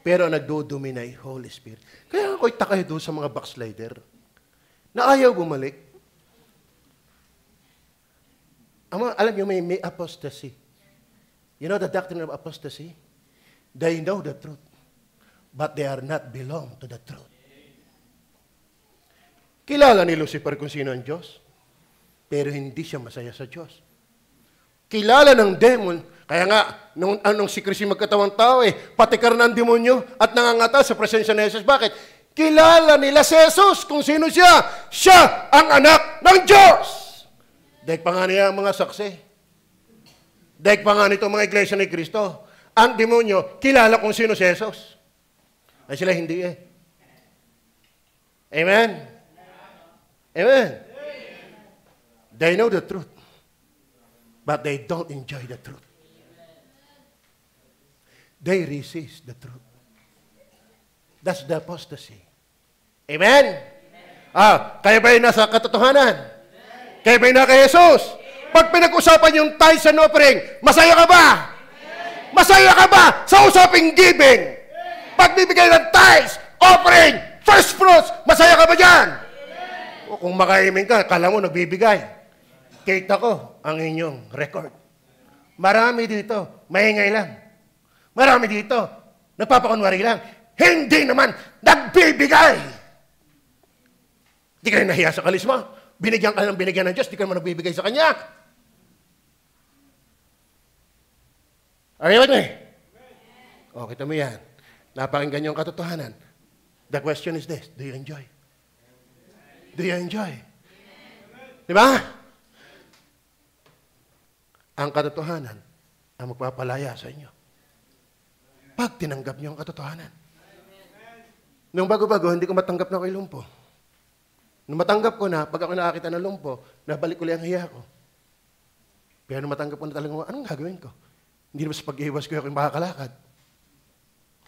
Pero nagdodominate Holy Spirit. Kaya ako'y takay doon sa mga backslider na ayaw bumalik. Alam niyo, may apostasy. You know the doctrine of apostasy? They know the truth, but they are not belong to the truth. Kilala ni Lucifer kung sino ang Diyos, pero hindi siya masaya sa Diyos. Kilala ng demon, kaya nga, nung si Kristo magkatawang tao patikar ng demonyo at nangangata sa presensya ni Jesus. Bakit? Kilala nila si Jesus kung sino siya. Siya ang anak ng Diyos. Daig pa nga niya ang mga saksi. Daig pa nga nito mga iglesia ni Kristo. Ang demonyo, kilala kung sino si Jesus. Ay sila hindi Amen? Amen? They know the truth, but they don't enjoy the truth. They resist the truth. That's the apostasy. Amen? Kaya ba yun nasa katotohanan? Kaya ba yun na kay Jesus? Pag pinag-usapan yung tithes and offering, masaya ka ba? Masaya ka ba sa usaping giving? Pag bibigay ng tithes, offering, first fruits, masaya ka ba dyan? O kung makaimin ka, kala mo nagbibigay. Kita ko ang inyong record. Marami dito, maingay lang. Marami dito, nagpapakunwari lang. Hindi naman nagbibigay. Di ka rin nahiya sa kalisma. Binigyan ka ng binigyan ng Diyos, di ka naman nagbibigay sa Kanya. Are you with me? O, kita mo yan. Napakinggan niyo ang katotohanan. The question is this, do you enjoy? Do you enjoy? Di ba? Ang katotohanan ang magpapalaya sa inyo. Pag tinanggap niyo ang katotohanan. Nung bago-bago, hindi ko matanggap na ako yung lumpo. Nung matanggap ko na, pag ako nakakita ng lumpo, nabalik ulit ang hiya ko. Pero nung matanggap ko na talagang, anong gagawin ko? Hindi naman sa pag-iwas ko ako yung makakalakad.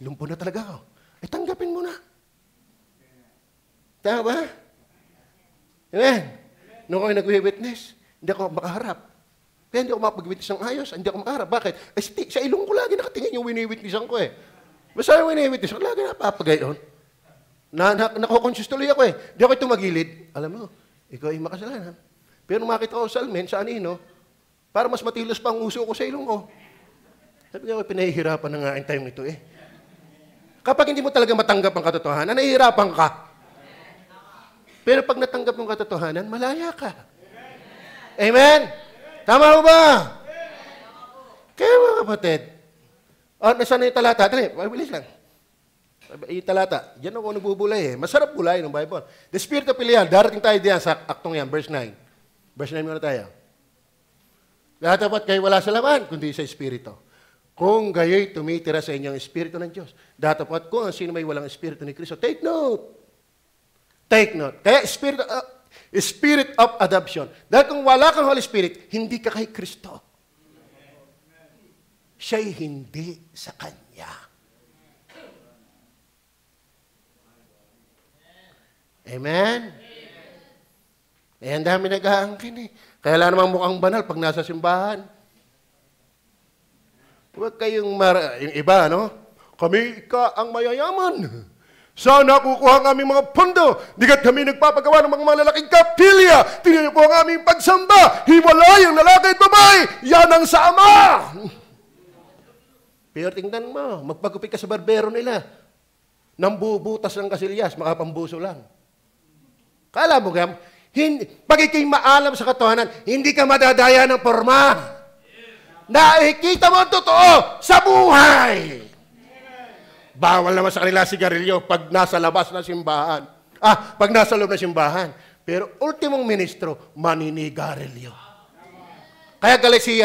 Lumpo na talaga ako. Tanggapin mo na. Tama ba? Amen. Nung ako nag-witness, hindi ako makaharap. Kaya hindi ako makapag-witness ng ayos. Hindi ako makaharap. Bakit? Sa ilong ko lagi nakatingin yung wini-witnessan ko eh. Basta yung wini-witness ko, lagi napapagayon. Nako-conscious tuloy ako eh. Hindi ako tumagilid. Alam mo, ikaw ay makasalanan. Pero nung makita ko sa almen, sa anino, para mas matilos pa ang uso ko sa ilong ko. Sabi ko, pinahihirapan na nga ang time nito eh. Kapag hindi mo talaga matanggap ang katotohanan, nahihirapan ka. Pero pag natanggap mo ang katotohanan, malaya ka. Amen? Tama mo ba? Kaya mga kapatid, nasaan na yung talata? Dali, bilis lang. Yung talata, diyan ako nagbubulay eh. Masarap bulay ng Bible. The Spirit of Elian, darating tayo diyan sa aktong yan, verse 9. Verse 9 muna tayo. Dapat kayo wala sa laman, kundi sa Espiritu. Kung gayo'y tumitira sa inyong Espiritu ng Diyos. Dapat kung sino may walang Espiritu ni Kristo, take note. Take note. Kaya Spirit of adoption. Dahil kung wala kang Holy Spirit, hindi ka kay Kristo. Siya'y hindi sa Kanya. Amen? Eh, ang dami nag-aangkin eh. Kaya lang namang mukhang banal pag nasa simbahan. Huwag kayong yung iba, no? Kami ang mayayaman. Sana kukuha ang aming mga pondo. Digat kami nagpapagawa ng mga malalaking kapilya. Tingnan niyo po ang aming pagsamba. Hiwalay ang lalaki at babae. Yan ang sa Ama. Pero tingnan mo, magpagupit ka sa barbero nila. Nang bubutas ng kasilyas, makapambuso lang. Kala mo ka, pag ikay maalam sa katotohanan, hindi ka madadaya ng porma. Nakikita mo ang totoo sa buhay. Bawal naman sa kanila sigarilyo pag nasa labas ng simbahan. Pag nasa loob ng simbahan. Pero ultimong ministro, maninigarilyo. Kaya galit si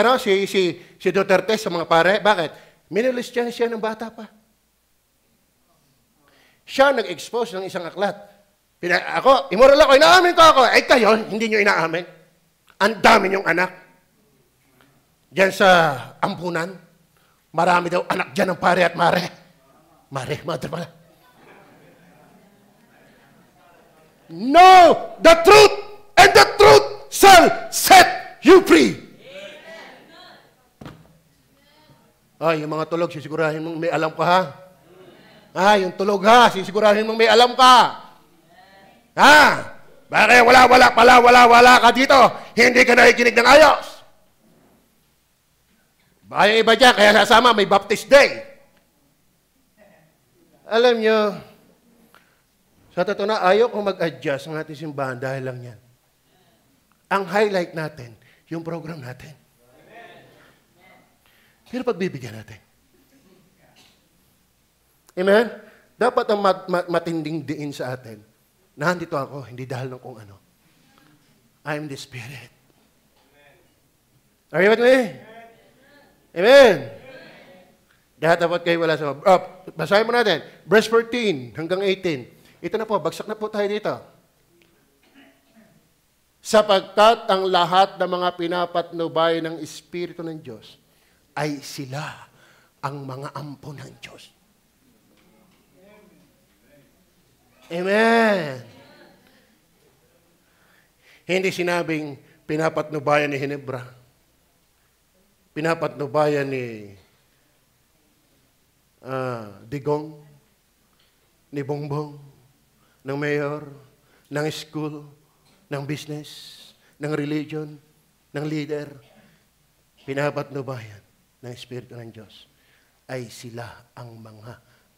Duterte sa mga pare. Bakit? Minalis siya ng bata pa. Siya nag-expose ng isang aklat. Ako, immoral ako, inaamin ko ako. Ay kayo, hindi nyo inaamin. Ang dami nyong anak. Diyan sa ampunan, marami daw anak dyan ng pare at mare. Mare, mother pala. No! The truth and the truth shall set you free. Yung mga tulog, sisigurahin mong may alam ka ha. Yung tulog ha, sisigurahin mong may alam ka. Bakit wala ka dito? Hindi ka nakikinig ng ayos. Baka yung iba dyan, kaya sasama, may Baptist Day. Alam nyo, sa totoo na, ayaw kong mag-adjust ang ating simbahan dahil lang yan. Ang highlight natin, yung program natin. Pero pagbibigyan natin. Amen? Dapat ang matinding diin sa atin. Nandito ako, hindi dahil ng kung ano. I'm the Spirit. Are you with me? Amen. Dapat kayo wala sa... basahin mo natin. Verse 14 hanggang 18. Ito na po, bagsak na po tayo dito. Sapagkat ang lahat ng mga pinapatnubay ng Espiritu ng Diyos ay sila ang mga ampo ng Diyos. Amen. Hindi sinabing pinapatnubayan ni Hinebra. Pinapatnubayan ni Digong, ni Bongbong, ng mayor, ng school, ng business, ng religion, ng leader. Pinapatnubayan ng Espiritu ng Diyos ay sila ang mga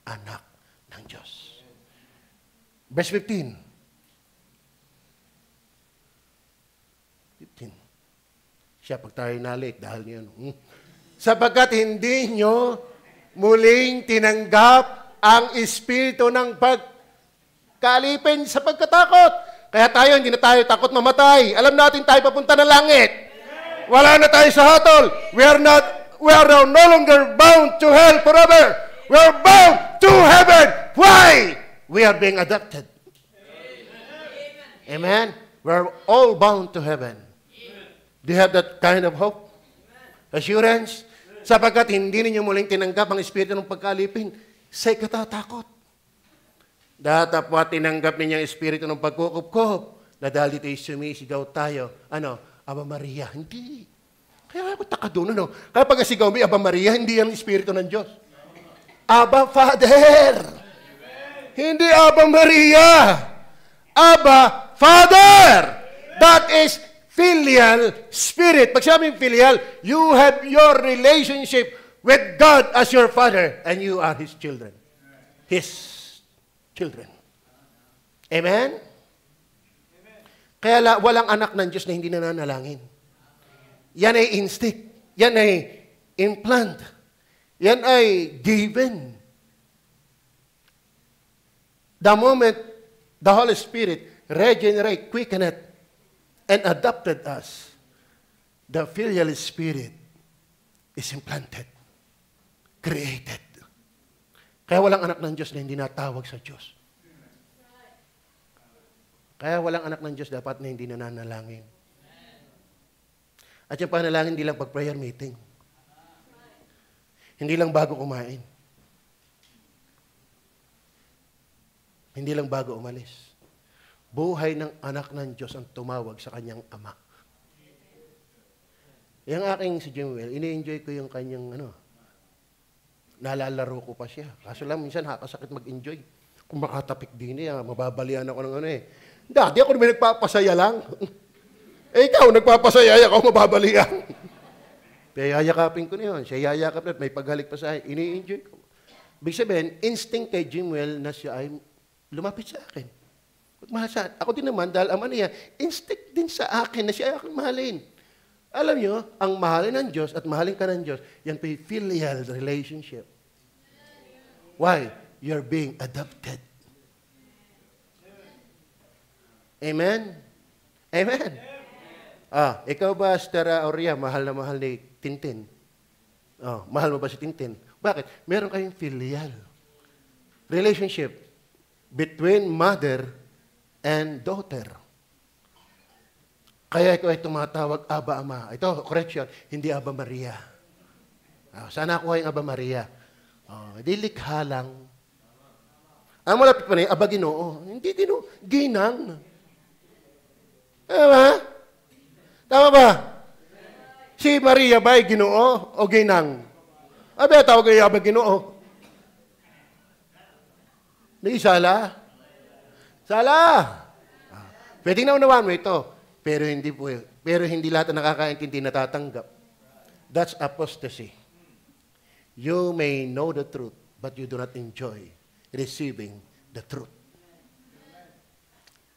anak ng Diyos. Verse 15. Siya, pag tayo nalit, dahil niyan. Sapagkat hindi nyo muling tinanggap ang espiritu ng pagkalipin sa pagkatakot. Kaya tayo, hindi na tayo takot mamatay. Alam natin tayo papunta ng langit. Wala na tayo sa hatol. We are now no longer bound to hell forever. We are bound to heaven. Why? We are being adopted. Amen? We're all bound to heaven. Do you have that kind of hope? Assurance? Sapagkat hindi ninyo muling tinanggap ang espiritu ng pagkalipin sa ikatatakot. Datapwa tinanggap ninyo ang espiritu ng pagkukupkop na dahil dito'y sumisigaw tayo. Aba Maria? Hindi. Kaya ako taka doon, Kaya pag sigaw mo, Aba Maria, hindi yan espiritu ng Diyos. Aba Father! Hindi Aba Maria! Aba Father! That is filial spirit. Pag sabing filial, you have your relationship with God as your Father and you are His children. His children. Amen? Kaya walang anak ng Diyos na hindi nananalangin. Yan ay instinct. Yan ay implant. Yan ay given. The moment the Holy Spirit regenerate, quickened, and adopted us, the filial spirit is implanted, created. Kaya walang anak ng Diyos na hindi natawag sa Diyos. Kaya walang anak ng Diyos dapat na hindi nananalangin. At yung panalangin, hindi lang pag-prayer meeting. Hindi lang bago kumain. Hindi lang bago umalis. Buhay ng anak ng Diyos ang tumawag sa kanyang ama. Yung aking si Jimuel, ini-enjoy ko yung kanyang nalalaro ko pa siya. Kaso lang minsan nakakasakit mag-enjoy. Kung makatapik din mababalian ako ng Dati ako naman nagpapasaya lang. Ikaw, nagpapasaya, ako mababalian. Kaya yayakapin ko na yun. Siya yayakap na, may paghalik pa sa akin. Ini-enjoy ko. Ibig sabihin, instinct kay Jimuel na siya ay lumapit sa akin. Magmahal ako din naman, dahil ama niya, instinct din sa akin na siya aking mahalin. Alam nyo, ang mahalin ng Diyos at mahalin ka ng Diyos, yan pa yung filial relationship. Why? You're being adopted. Amen? Amen? Ikaw ba, Stara Aurea, mahal na mahal ni Tintin? Mahal mo ba si Tintin? Bakit? Meron kayong filial relationship between mother and daughter. Kaya ikaw ay tumatawag Aba Ama. Ito, correction, hindi Aba Maria. Sana ako ay Aba Maria. Di likha lang. Ang malapit pa na Aba Ginoo. Hindi Ginoo, Ginang. Tama? Tama ba? Si Maria ba ay Ginoo o Ginang? Abi, tawag ay Aba Ginoo. Naisala? Sala! Pwedeng naunawaan mo ito, pero hindi lahat na nakakaintindi natatanggap. That's apostasy. You may know the truth, but you do not enjoy receiving the truth.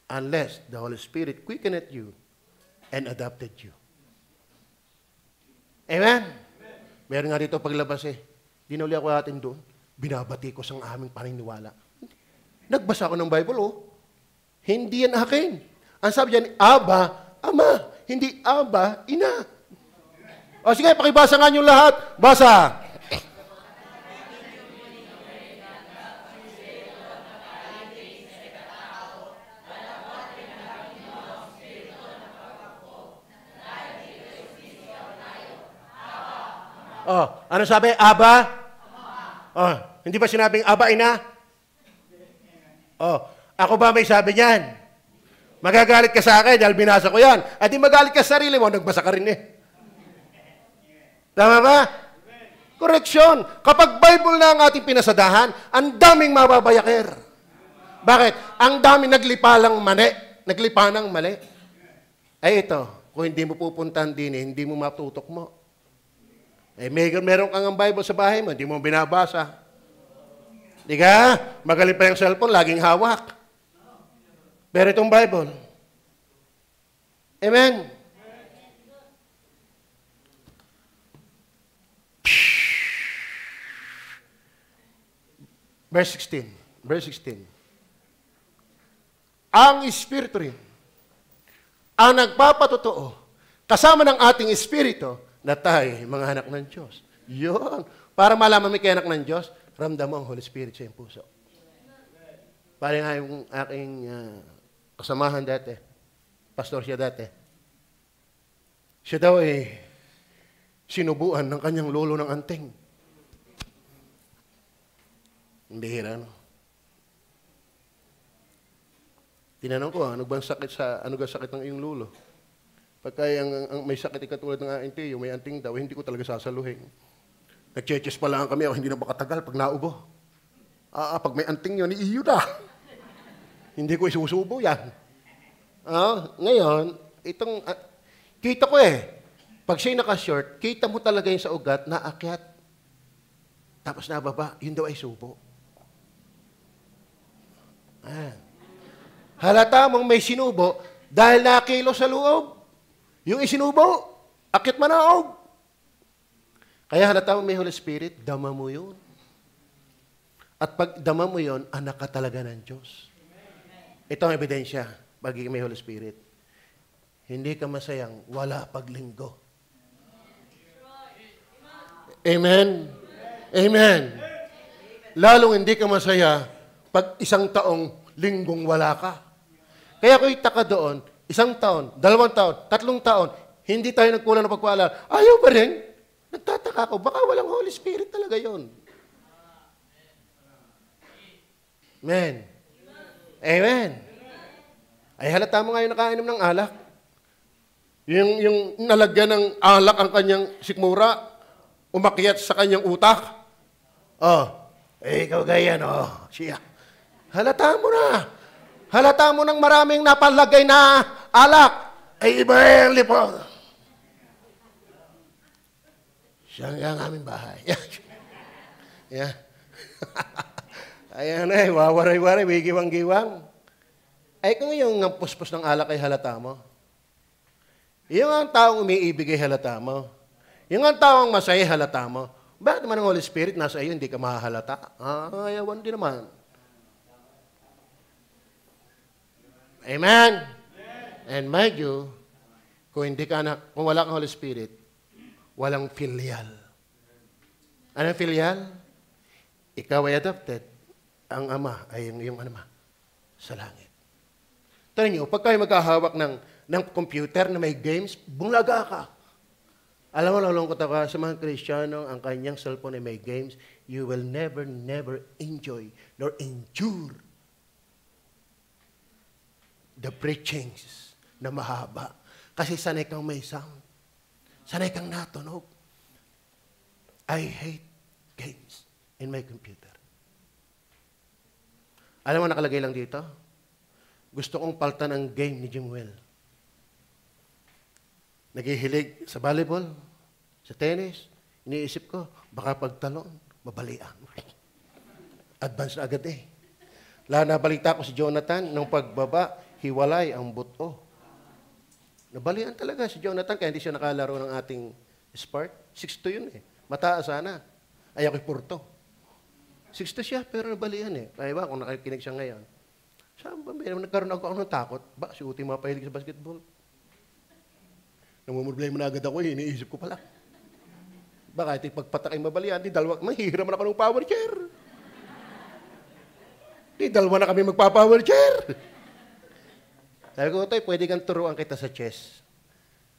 Unless the Holy Spirit quickened you and adopted you. Amen? Meron nga dito paglabas dinuli ako atin doon, binabati ko sa aming paniniwala. Nagbasa ako ng Bible, Hindi yan akin. Ang sabi dyan, Aba, Ama. Hindi Aba, Ina. Sige, pakibasa nga nyo lahat. Basa. Ano sabi? Aba? Hindi ba sinabing Aba, Ina? Ako ba may sabi niyan? Magagalit ka sa akin dahil binasa ko yan. At di magalit ka sa sarili mo, nagbasa ka rin Tama ba? Correction. Kapag Bible na ang ating pinasadahan, ang daming mababayakir. Bakit? Ang daming naglipa ng mali. Ay ito, kung hindi mo pupuntahan din, hindi mo matutok mo. Meron kang ang Bible sa bahay mo, hindi mo binabasa. Di ka? Magaling pa yung cellphone, laging hawak. Pero itong Bible. Amen? Verse 16. Ang Espiritu rin, ang nagpapatotoo, kasama ng ating Espiritu, na tayo, mga anak ng Diyos. Yun. Para malaman may kaya anak ng Diyos, ramdam mo ang Holy Spirit sa iyong puso. Parang nga yung aking kasamahan dati, pastor siya dati. Siya daw sinubuan ng kanyang lolo ng anting. Hindi hira, no? Tinanong ko, ano bang sakit ng iyong lolo? Pagka may sakit katulad ng aking tiyo, may anting daw, hindi ko talaga sasaluhin. Nag-cheches pa lang kami, hindi na makatagal pag naubo. Pag may anting yun, iyo na. Hindi ko isusubo yan. Ngayon, kita ko pag siya'y naka-short, kita mo talaga yung sa ugat, naakyat. Tapos nababa, yun daw ay subo. Halata mong may sinubo dahil nakilo sa loob. Yung isinubo, akyat manaog. Kaya halata mong may Holy Spirit, dama mo yun. At pag dama mo yun, anak ka talaga ng Diyos. Ito ang ebidensya, pagiging may Holy Spirit. Hindi ka masayang, wala paglinggo. Amen? Amen. Lalong hindi ka masaya pag isang taong linggong wala ka. Kaya ko itaka doon, 1 taon, 2 taon, 3 taon, hindi tayo nagkulang ng pagpaalala. Ayaw pa rin. Nagtataka ko, baka walang Holy Spirit talaga yon. Amen. Amen. Ay halata mo ngayon nakainom ng alak. Yung nalagyan ng alak ang kanyang sikmura, umakyat sa kanyang utak. Ikaw ganyan, siya. Halata mo na. Halata mo ng maraming napalagay na alak. Ay iba yung lipo. Siya ang aming bahay. Yeah. Ayan wawaray-waray, wigiwang-giwang. Ay kung yung puspos ng alak ay halata mo. Yung ang taong umiibig ay halata mo. Yung ang taong masaya halata mo. Bakit naman ang Holy Spirit nasa iyo, hindi ka mahahalata? Ayawan din naman. Amen? And mind you, kung wala kang Holy Spirit, walang filial. Anong filial? Ikaw ay adopted. Ang ama ay yung ama sa langit. Tanya nyo, pag kayo magkahawak ng computer na may games, bunglaga ka. Alam mo, nalungkot ako sa mga Kristiyano, ang kanyang cellphone ay may games, you will never enjoy nor endure the preachings na mahaba. Kasi sanay kang may sound. Sanay kang natunog. I hate games in my computer. Alam mo, nakalagay lang dito? Gusto kong paltan ang game ni Jimuel. Naghihilig sa volleyball, sa tennis. Iniisip ko, baka pagtalon, mabalian. Advance na agad nabalita ko si Jonathan, nung pagbaba, hiwalay ang buto. Nabalian talaga si Jonathan, kaya hindi siya nakalaro ng ating sport. 6'2" yun Mataas sana. Ay ako'y purto. 6'2" siya, pero nabalian Kaya ba, kung nakikinig siya ngayon, saan ba, nagkaroon ako ng takot. Ba, si Uti mapahilig sa basketball. Namumulblay mo na agad ako, iniisip ko pala. Baka ito pagpatakay mabalian, mahihiraman ako ng power chair. Dalawa na kami magpa-power chair. Sabi ko, Toy, pwede kang turuan kita sa chess.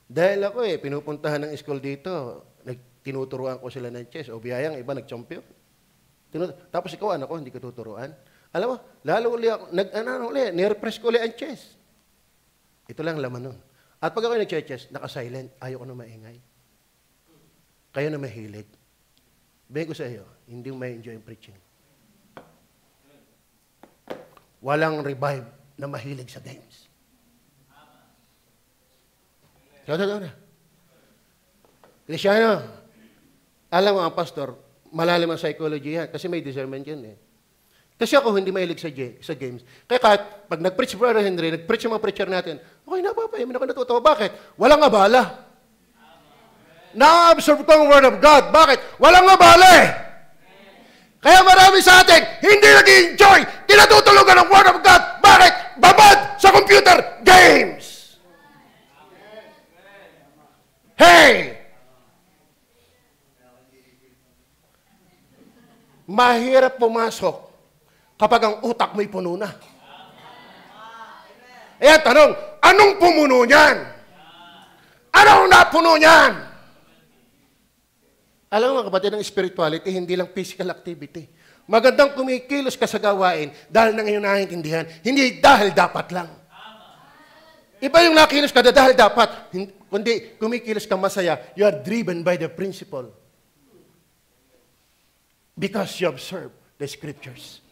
Dahil ako pinupuntahan ng school dito, tinuturuan ko sila ng chess. O biyayang iba nag-champion. Tapos ikaw, anak ko, hindi ka tuturuan. Alam mo, lalo uli ako, nirefresh ko uli ang chess. Ito lang laman nun. At pag ako nag-chess, naka-silent, ayaw ko na maingay. Kayo na mahilig. Bigay ko sa iyo, hindi mo ma-enjoy yung preaching. Walang revive na mahilig sa games. Totoo na. Kristyano, alam mo ang pastor, malalim ang psychology yan kasi may discernment yan Kasi ako hindi mahilig sa games. Kaya kahit pag nag-preach Brother Henry, nag-preach yung mga preacher natin, okay, napapayamin ako natutuwa. Bakit? Walang abala. Na-absorb ko ang Word of God. Bakit? Walang abala Kaya marami sa atin, hindi nag-enjoy, tinatutulugan ng Word of God. Bakit? Babad sa computer, games. Hey! Mahirap pumasok kapag ang utak mo'y puno na. Eh, tanong, anong pumuno niyan? Anong napuno niyan? Alam mo mga kapatid, ang spirituality, hindi lang physical activity. Magandang kumikilos ka sa gawain dahil nang iyong naiintindihan, hindi dahil dapat lang. Iba yung nakilos ka dahil dapat, kundi kumikilos ka masaya, you are driven by the principle. Because you observe the scriptures.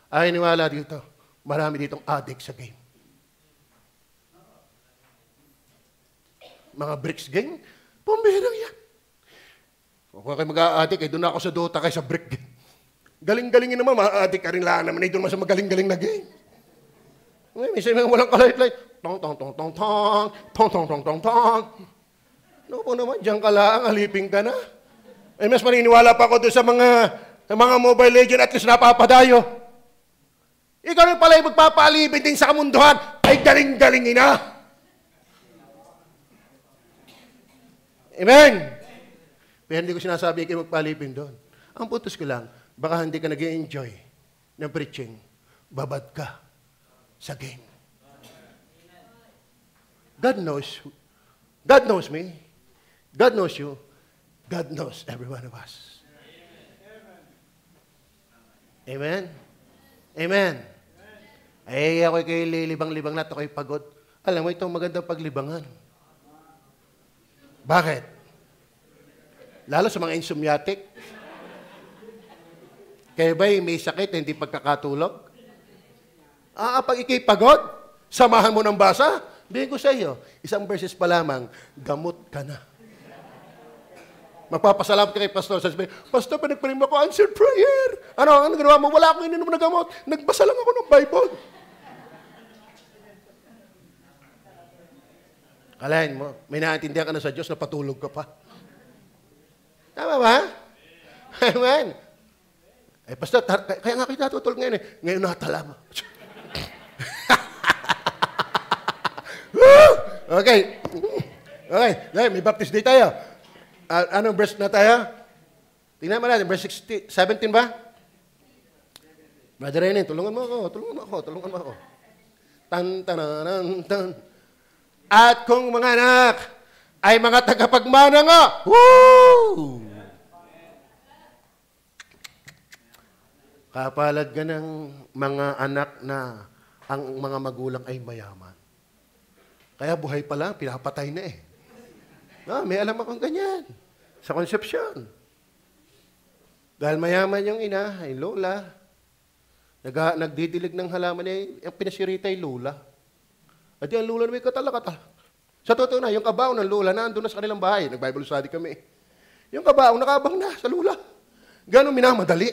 Ay, niwala dito, marami ditong addict sa game. Mga bricks game, pambirang yan. Kung kayo mag-a-addict, eh, doon ako sa Dota kaysa brick game. Galing-galingin naman, ma-addict ka rin lang naman, eh, doon mas magaling-galing na game. Minsan yung walang kalayt-layt. Tong, tong, tong, tong, tong, tong, tong, tong, tong, tong. Ano po naman, diyan ka lang, alipin ka na. Eh, mas maniniwala pa ako doon sa mga Mobile Legends, at least napapadayo. Ikaw rin pala yung magpapaalipin din sa kamunduhan, ay galing-galingin na. Amen? Pero hindi ko sinasabi kayo magpaalipin doon. Ang putos ko lang, baka hindi ka nag-enjoy ng preaching, babad ka sa game. God knows. God knows me. God knows you. God knows every one of us. Amen? Amen? Ay, ako'y kayo lilibang-libang na't ako'y pagod. Alam mo, itong magandang paglibangan. Bakit? Lalo sa mga insomniatic. Kaya ba'y may sakit, hindi pagkakatulog? Pag ikay pagod, samahan mo ng basa, bigyan ko sa iyo, isang verses pa lamang, gamot ka na. Magpapasalamat ka kay Pastor. Sabi, Pastor, pinagparim ako, answered prayer. Ano ginawa mo? Wala akong ininom na gamot. Nagbasa lang ako ng Bible. Kalahin mo, may naintindihan ka na sa Diyos na patulog ka pa. Tama ba? Amen. Eh, Pastor, kaya nga kayo natutulog ngayon eh. Ngayon natala mo. Okay. Okay. May baptist day tayo. Anong verse na tayo? Tingnan mo natin. Verse 17 ba? Brother René, tulungan mo ako. Tan. At kung mga anak ay mga tagapagmana nga. Woo! Kapalad ka ng mga anak na ang mga magulang ay mayaman. Kaya buhay pa lang, pinapatay na eh. May alam akong ganyan. Sa konsepsyon. Dahil mayaman yung ina, ay lola. Nagdidilig ng halaman eh, ang pinasirita ay lola. At yung lola may katalak. Sa totoo na, yung kabaong ng lola, nandun na sa kanilang bahay. Nag-Bible study kami. Yung kabaong nakabang na sa lola. Gano'ng minamadali.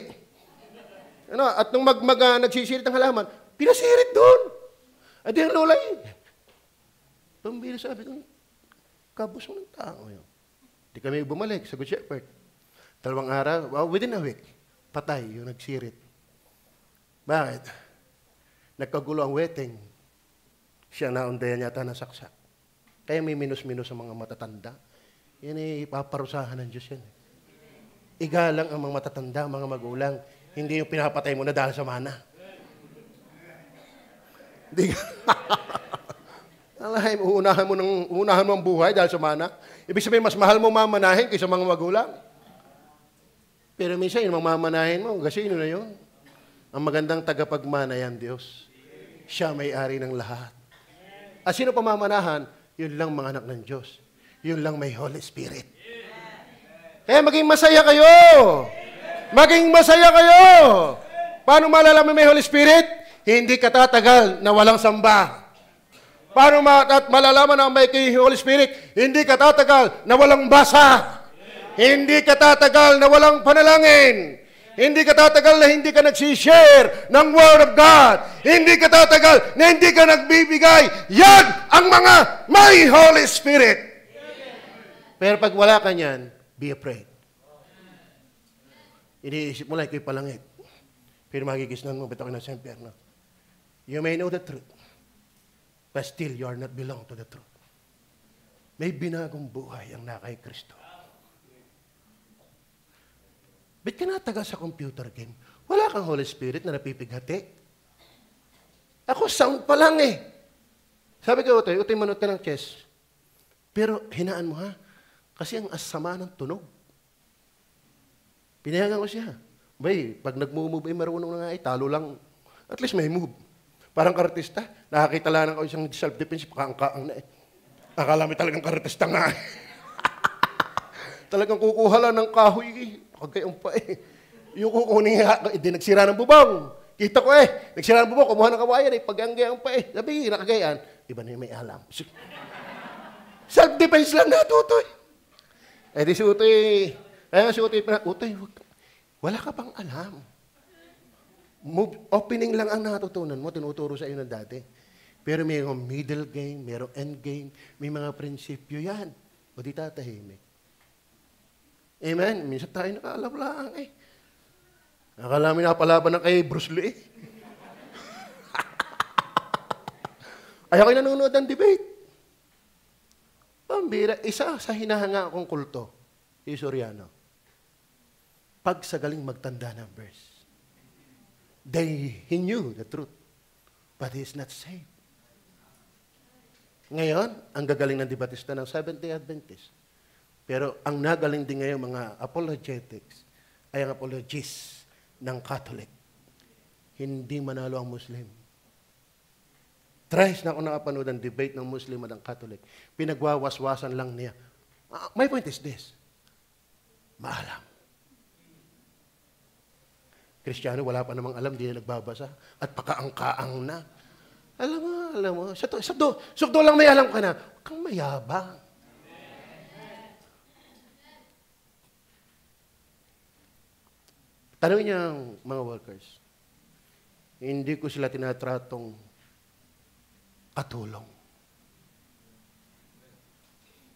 At nung nagsisirit ng halaman, pinasirit doon. At yung lola pambili sabi ko, kabos mo ng tao yun. Di kami bumalik sa Good Shepherd. 2 araw, within a week, patay yung nagsirit. Bakit? Nagkagulo ang wedding. Siya naundayan yata nasaksak. Kaya may minus-minus ang mga matatanda. Yan ay paparusahan ng Diyos yan. Igalang ang mga matatanda, mga magulang. Hindi yung pinapatay mo na dahil sa mana. Hindi Alay, uunahan mo ang buhay dahil sa mana. Ibig sabihin, mas mahal mo mamanahin kaysa mga magulang. Pero minsan, yung mamanahin mo, gasino na yun. Ang magandang tagapagmana yan, Diyos. Siya may-ari ng lahat. At sino pamamanahan? Yun lang mga anak ng Diyos. Yun lang may Holy Spirit. Kaya maging masaya kayo. Maging masaya kayo. Paano malalaman may Holy Spirit? Hindi katatagal na walang samba. Paano malalaman na may Holy Spirit? Hindi katatagal na walang basa. Hindi katatagal na walang panalangin. Hindi katatagal na hindi ka nagsishare ng Word of God. Hindi katatagal na hindi ka nagbibigay. Yan ang mga may Holy Spirit. Pero pag wala ka niyan, be afraid. Iniisip mo lang, ikaw palangit. Pero magigisnan mo, bitaw ka na sa impyerno. You may know the truth, but still you are not belong to the truth. May binagong buhay ang nakay Kristo. Ba't ka nataga sa computer game? Wala kang Holy Spirit na napipighati. Ako, sound pa lang eh. Sabi ko, Utoy, manot ka ng chess. Pero hinaan mo ha, kasi ang asama ng tunog. Pinayagan ko siya. Bay, pag nag-move ay marunong na nga, talo lang. At least may move. Parang kartista, nakakita lang ako isang self-defense, pakaang-kaang na eh. Akala mo talagang kartista nga eh. Talagang kukuha lang ng kahoy eh. Kagayang pa eh. Yung kukunin nga, hindi nagsira ng bubong. Kita ko eh, nagsira ng bubong, kumuha ng kawayan eh. Pag-anggayang pa eh. Sabi, nakagayaan. Iba na yung may alam. Self-defense lang natutoy. Eh di si Utoy, si Utoy, wala ka pang alam. Opening lang ang natutunan mo, tinuturo sa iyo ng dati. Pero may middle game, mayroong end game, may mga prinsipyo yan. O di tatahimik. Amen? Minsan tayo nakaalam lang eh. Nakala namin napalaban ng kay Bruce Lee eh. Ay ako'y nanonood ng debate. Pambira, isa sa hinahanga akong kulto, si Soriano. Pagsagaling magtanda ng verse. He knew the truth, but he is not saved. Ngayon, ang gagaling ng debatista ng Seventh-day Adventist. Pero ang nagaling din ngayon mga apologetics ay ang apologists ng Catholic. Hindi manalo ang Muslim. Thrice na ako nakapanood ng debate ng Muslim at ng Catholic. Pinagwawaswasan lang niya. My point is this. Maalam. Kristiyano, wala pa namang alam, di na nagbabasa. At pakaang-kaang na. Alam mo. Sukdo lang may alam ka na. Huwag kang mayabang. Tanungin niya ang mga workers. Hindi ko sila tinatratong katulong.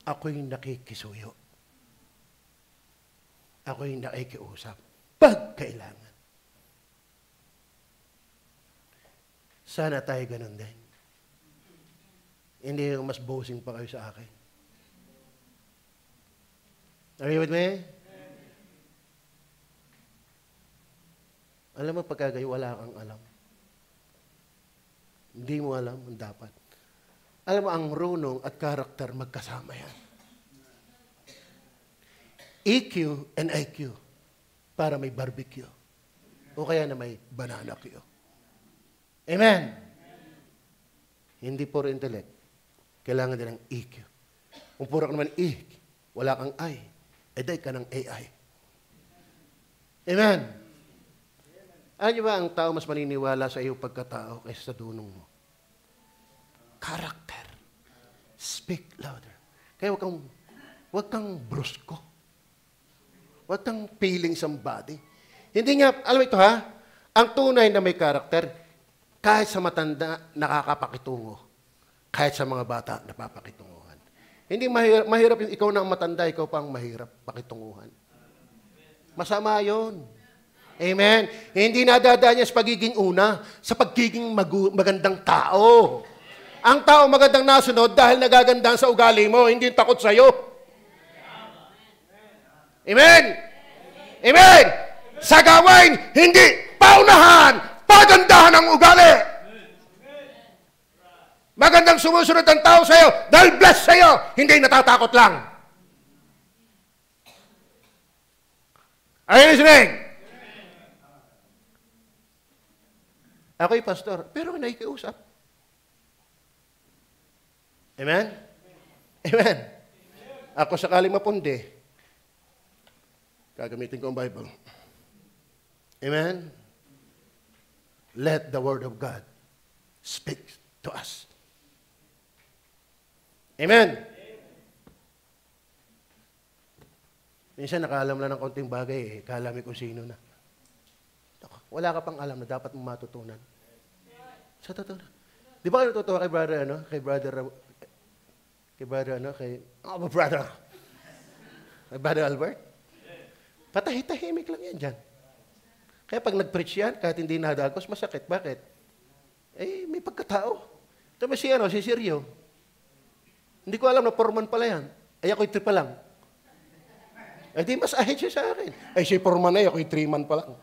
Ako'y nakikisuyo. Ako'y nakikiusap. Pag kailangan. Sana tayo ganun din. Hindi yung mas bossing pa kayo sa akin. Are you with me? Alam mo, pagkagayo, wala kang alam. Hindi mo alam ang dapat. Alam mo, ang runong at karakter magkasama yan. EQ and IQ para may barbecue. O kaya na may banana Q. Amen. Hindi puro intellect. Kailangan din ng EQ. Kung puro ka naman EQ, wala kang I, eday ka ng AI. Amen. Alam niyo ba ang tao mas maniniwala sa iyo pagkatao kaysa sa dunong mo? Character. Speak louder. Kaya huwag kang brusko. Huwag kang feeling somebody. Hindi nga, alam ito ha, ang tunay na may character, kahit sa matanda, nakakapakitungo. Kahit sa mga bata, napapakitunguhan. Hindi mahirap yung ikaw na ang matanda, ikaw pang mahirap pakitunguhan. Masama yun. Amen. Hindi nadadaan niya sa pagiging una, sa pagiging magandang tao. Ang tao magandang nasunod dahil nagagandang sa ugali mo, hindi takot sa'yo. Amen. Amen. Sa gawain, hindi paunahan, pagandahan ang ugali. Magandang sumusunod ang tao sa'yo dahil blessed sa'yo, hindi natatakot lang. Are you listening? Ako'y pastor, pero nakikiusap. Amen? Amen. Ako sakaling mapundi, gagamitin ko ang Bible. Amen? Let the Word of God speak to us. Amen? Minsan nakaalam lang ng konting bagay, kalamin kung sino na. Wala ka pang alam na dapat mong matutunan. Sa totoo na. Di ba kayo natutuwa kay brother, brother Albert? Patahitahimik lang yan dyan. Kaya pag nag-preach yan, kahit hindi nadagos, masakit. Bakit? Eh, may pagkatao. Ito si Sirio. Hindi ko alam na foreman pala yan. Ay, ako'y 3 pa lang. Eh, di mas ahit siya sa akin. Ay, si foreman na, ako'y 3 man pa lang.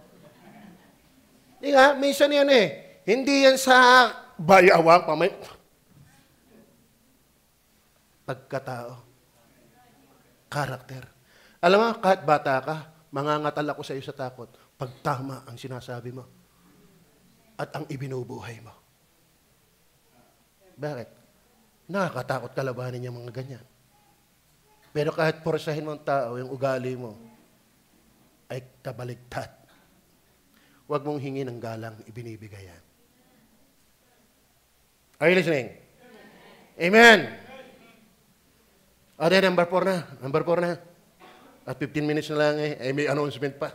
Nga, minsan yan eh. Hindi yan sa bayawang pamay. Pagkatao. Karakter. Alam mo, kahit bata ka, mangangatal ako sa iyo sa takot pag tama ang sinasabi mo at ang ibinubuhay mo. Bakit? Nakakatakot kalabanin yung mga ganyan. Pero kahit porsahin mo ang tao, yung ugali mo ay kabaligtad. Huwag mong hingi ng galang, ibinibigay yan. Are you listening? Amen. O, then, number 4 na. Number 4 na. At 15 minutes na lang eh. Ay, may announcement pa.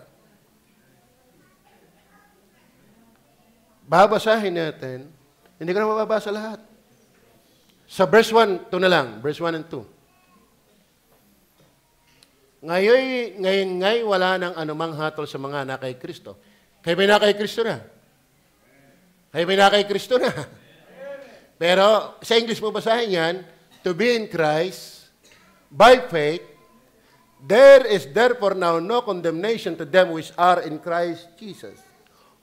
Babasahin natin. Hindi ko na mababasa lahat. Sa verse 1, 2 na lang. Verse 1 and 2. Ngayon, wala nang anumang hatol sa mga anak kay Kristo. Kayo may na kay Kristo na. Kayo may na kay Kristo na. Pero, sa English mo basahin yan, to be in Christ, by faith, there is therefore now no condemnation to them which are in Christ Jesus,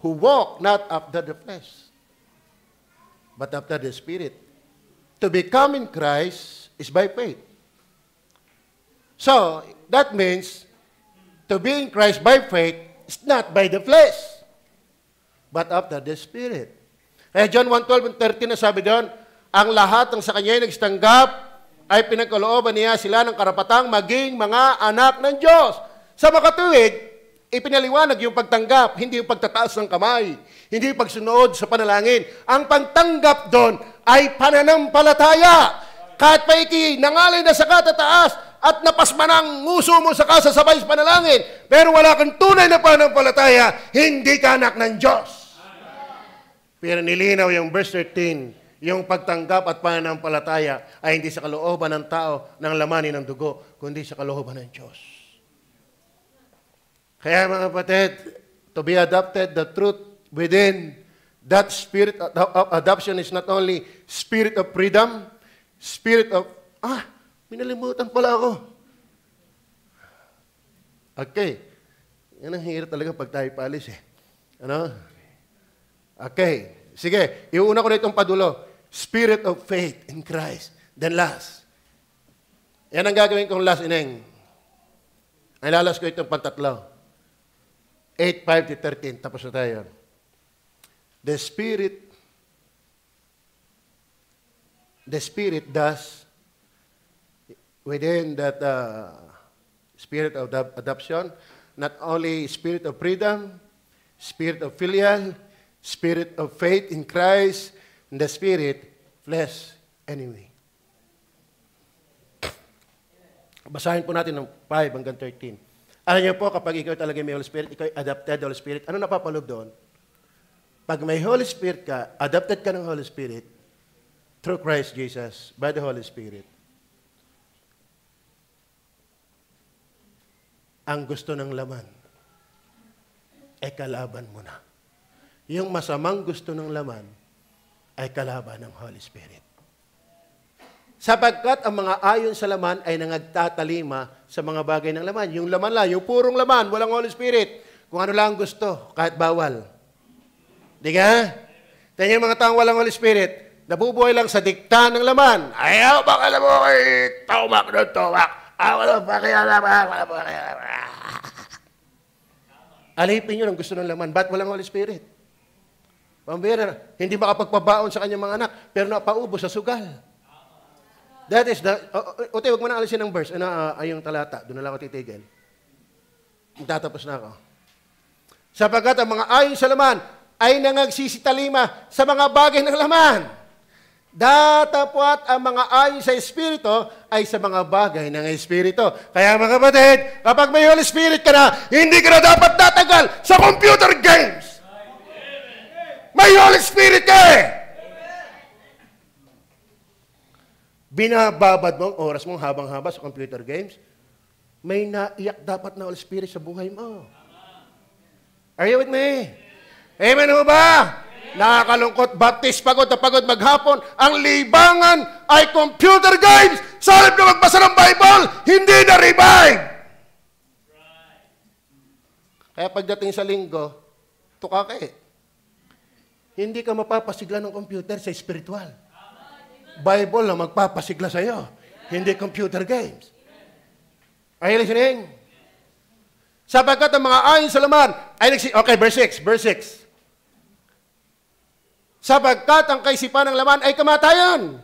who walk not after the flesh, but after the Spirit. To become in Christ is by faith. So, that means, to be in Christ by faith is not by the flesh, but after the Spirit. Eh, John 1:12 and 13 na sabi doon, ang lahat ng sa kanya ay nagsitanggap ay pinagkalooban niya sila ng karapatang maging mga anak ng Diyos. Sa makatuwid, ipinaliwanag yung pagtanggap, hindi yung pagtataas ng kamay, hindi yung pagsunod sa panalangin. Ang pagtanggap doon ay pananampalataya. Kahit pa nangalay na sa katataas at napasman ang nguso mo sa kasasabay sa panalangin, pero wala kang tunay na pananampalataya, hindi ka anak ng Diyos. Pero nilinaw yung verse 13, yung pagtanggap at pananampalataya ay hindi sa kalooban ng tao ng lamanin ng dugo, kundi sa kalooban ng Diyos. Kaya mga kapatid, to be adopted, the truth within that spirit of adoption is not only spirit of freedom, spirit of, minalimutan pala ako. Okay. Yan ang hirap talaga pag tayo paalis eh. Ano? Okay. Sige, iuna ko na itong padulo. Spirit of faith in Christ. Then last. Yan ang gagawin kong last ineng. Ay lalas ko itong pantatlo. 8:5 to 13. Tapos na tayo. The Spirit does within that spirit of adoption, not only spirit of freedom, spirit of filial, spirit of faith in Christ, and the spirit, flesh, anyway. Basahin po natin ng 5 hanggang 13. Alam niyo po, kapag ikaw talaga may Holy Spirit, ikaw adopted Holy Spirit, ano napapaloob doon? Pag may Holy Spirit ka, adopted ka ng Holy Spirit, through Christ Jesus, by the Holy Spirit, ang gusto ng laman, ay kalaban mo na. Yung masamang gusto ng laman, ay kalaban ng Holy Spirit. Sapagkat ang mga ayon sa laman ay nangagtatalima sa mga bagay ng laman. Yung laman lang, yung purong laman, walang Holy Spirit. Kung ano lang gusto, kahit bawal. Di ka? Tingnan yung mga taong walang Holy Spirit, nabubuhay lang sa dikta ng laman. Ayaw, baka alam mo kay tumak ng tumak. Wala pa kaya naman, wala pa kaya naman. Alipin yun ang gusto ng laman. Ba't walang Holy Spirit? Pambira, hindi makapagpabaon sa kanyang mga anak, pero napaubos sa sugal. That is the, Ote, wag mo na alisin ng verse, yung talata, doon na lang ako titigil. Magtatapos na ako. Sapagkat ang mga ayon sa laman ay nangagsisitalima sa mga bagay ng laman. Datapwat ang mga ayon sa Espiritu ay sa mga bagay ng Espiritu. Kaya mga kapatid, kapag may Holy Spirit ka na, hindi ka na dapat tatagal sa computer games. May Holy Spirit ka eh! Binababad mo ang oras mong habang-haba sa computer games, may naiyak dapat na Holy Spirit sa buhay mo. Are you with me? Amen mo ba? Nakakalungkot, baptist, pagod na pagod maghapon, ang libangan ay computer games. Sa halip na magbasa ng Bible, hindi na-revive. Kaya pagdating sa linggo, tuka ka eh. Hindi ka mapapasigla ng computer sa spiritual. Bible na magpapasigla sa iyo. Hindi computer games. Are you listening? Sapagkat ang mga ayon sa laman ay okay, verse 6. Sapagkat ang kaisipan ng laman ay kamatayan.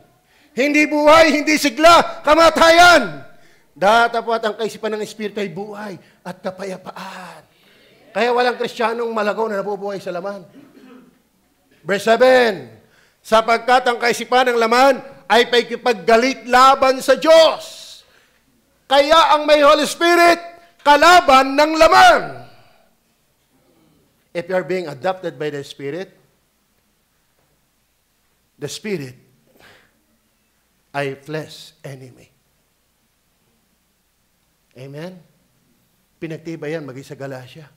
Hindi buhay, hindi sigla, kamatayan. Datapwat ang kaisipan ng Espiritu ay buhay at kapayapaan. Kaya walang Kristiyanong malagaw na nabubuhay sa laman. Verse 7, sapagkat ang kaisipan ng laman ay pakikipaggalit laban sa Diyos. Kaya ang may Holy Spirit, kalaban ng laman. If you are being adopted by the Spirit ay flesh enemy. Amen? Pinagtibay yan, maging sa Galacia.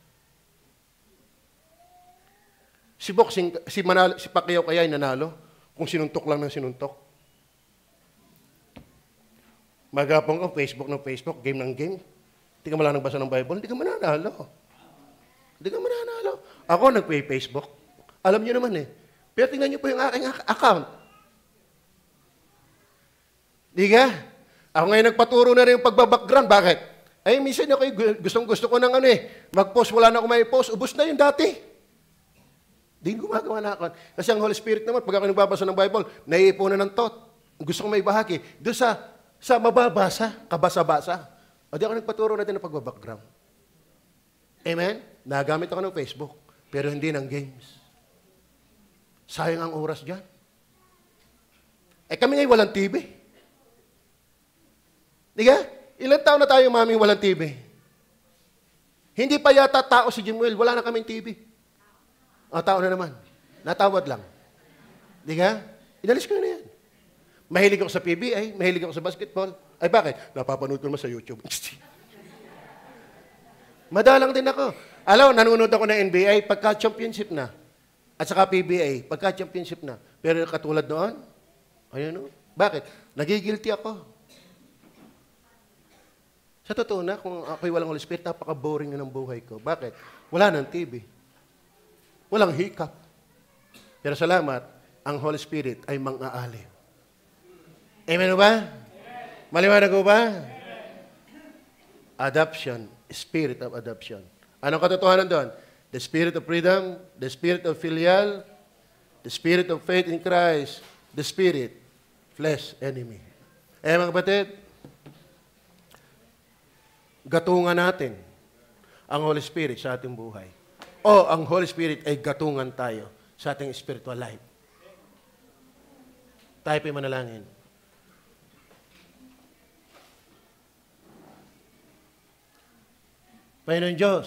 Si Pacquiao kaya ay nanalo kung sinuntok lang ng sinuntok. Magapong ka, Facebook ng Facebook, game ng game. Hindi ka malang nagbasa ng Bible, hindi ka mananalo. Ako nag-Facebook. Alam niyo naman eh. Pero tingnan niyo po yung aking account. Di ka? Ako ngayon nagpaturo na rin yung pagbabackground. Bakit? Ay, minsan ako gusto ko ng mag-post, wala na ako may post, ubos na yun dati. Di gumagawa na ako. Kasi ang Holy Spirit naman, pag ako nagbabasa ng Bible, naiipunan ng thought. Gusto ko may bahagi. Doon sa mababasa, kabasa-basa. O di ako nagpaturo natin ng pagbabackground. Amen? Nagamit ako ng Facebook, pero hindi ng games. Sayang ang oras dyan. Kami ngayon walang TV. Di ka? Ilang taon na tayo, mami, walang TV? Hindi pa yata tao si Jimuel, wala na kaming TV. Tao na naman. Natawad lang. Di ka? Inalis ko na yan. Mahilig ako sa PBA, mahilig ako sa basketball. Ay bakit? Napapanood ko naman sa YouTube. Madalang din ako. Alam, nanonood ako ng NBA pagka-championship na. At saka PBA, pagka-championship na. Pero katulad noon, ayun o. Bakit? Nagigilty ako. Sa totoo na, kung ako'y walang Holy Spirit, napaka-boring na ng buhay ko. Bakit? Wala nang TV. Walang hiccup. Pero salamat, ang Holy Spirit ay mang-aaliw. Amen ba? Maliwanag ko ba? Adoption, spirit of adoption. Anong katotohanan doon? The spirit of freedom, the spirit of filial, the spirit of faith in Christ, the spirit, flesh enemy. Mga kapatid, gatungan natin ang Holy Spirit sa ating buhay. O ang Holy Spirit ay gatungan tayo sa ating spiritual life. Tayo po'y manalangin. Panginoon Diyos,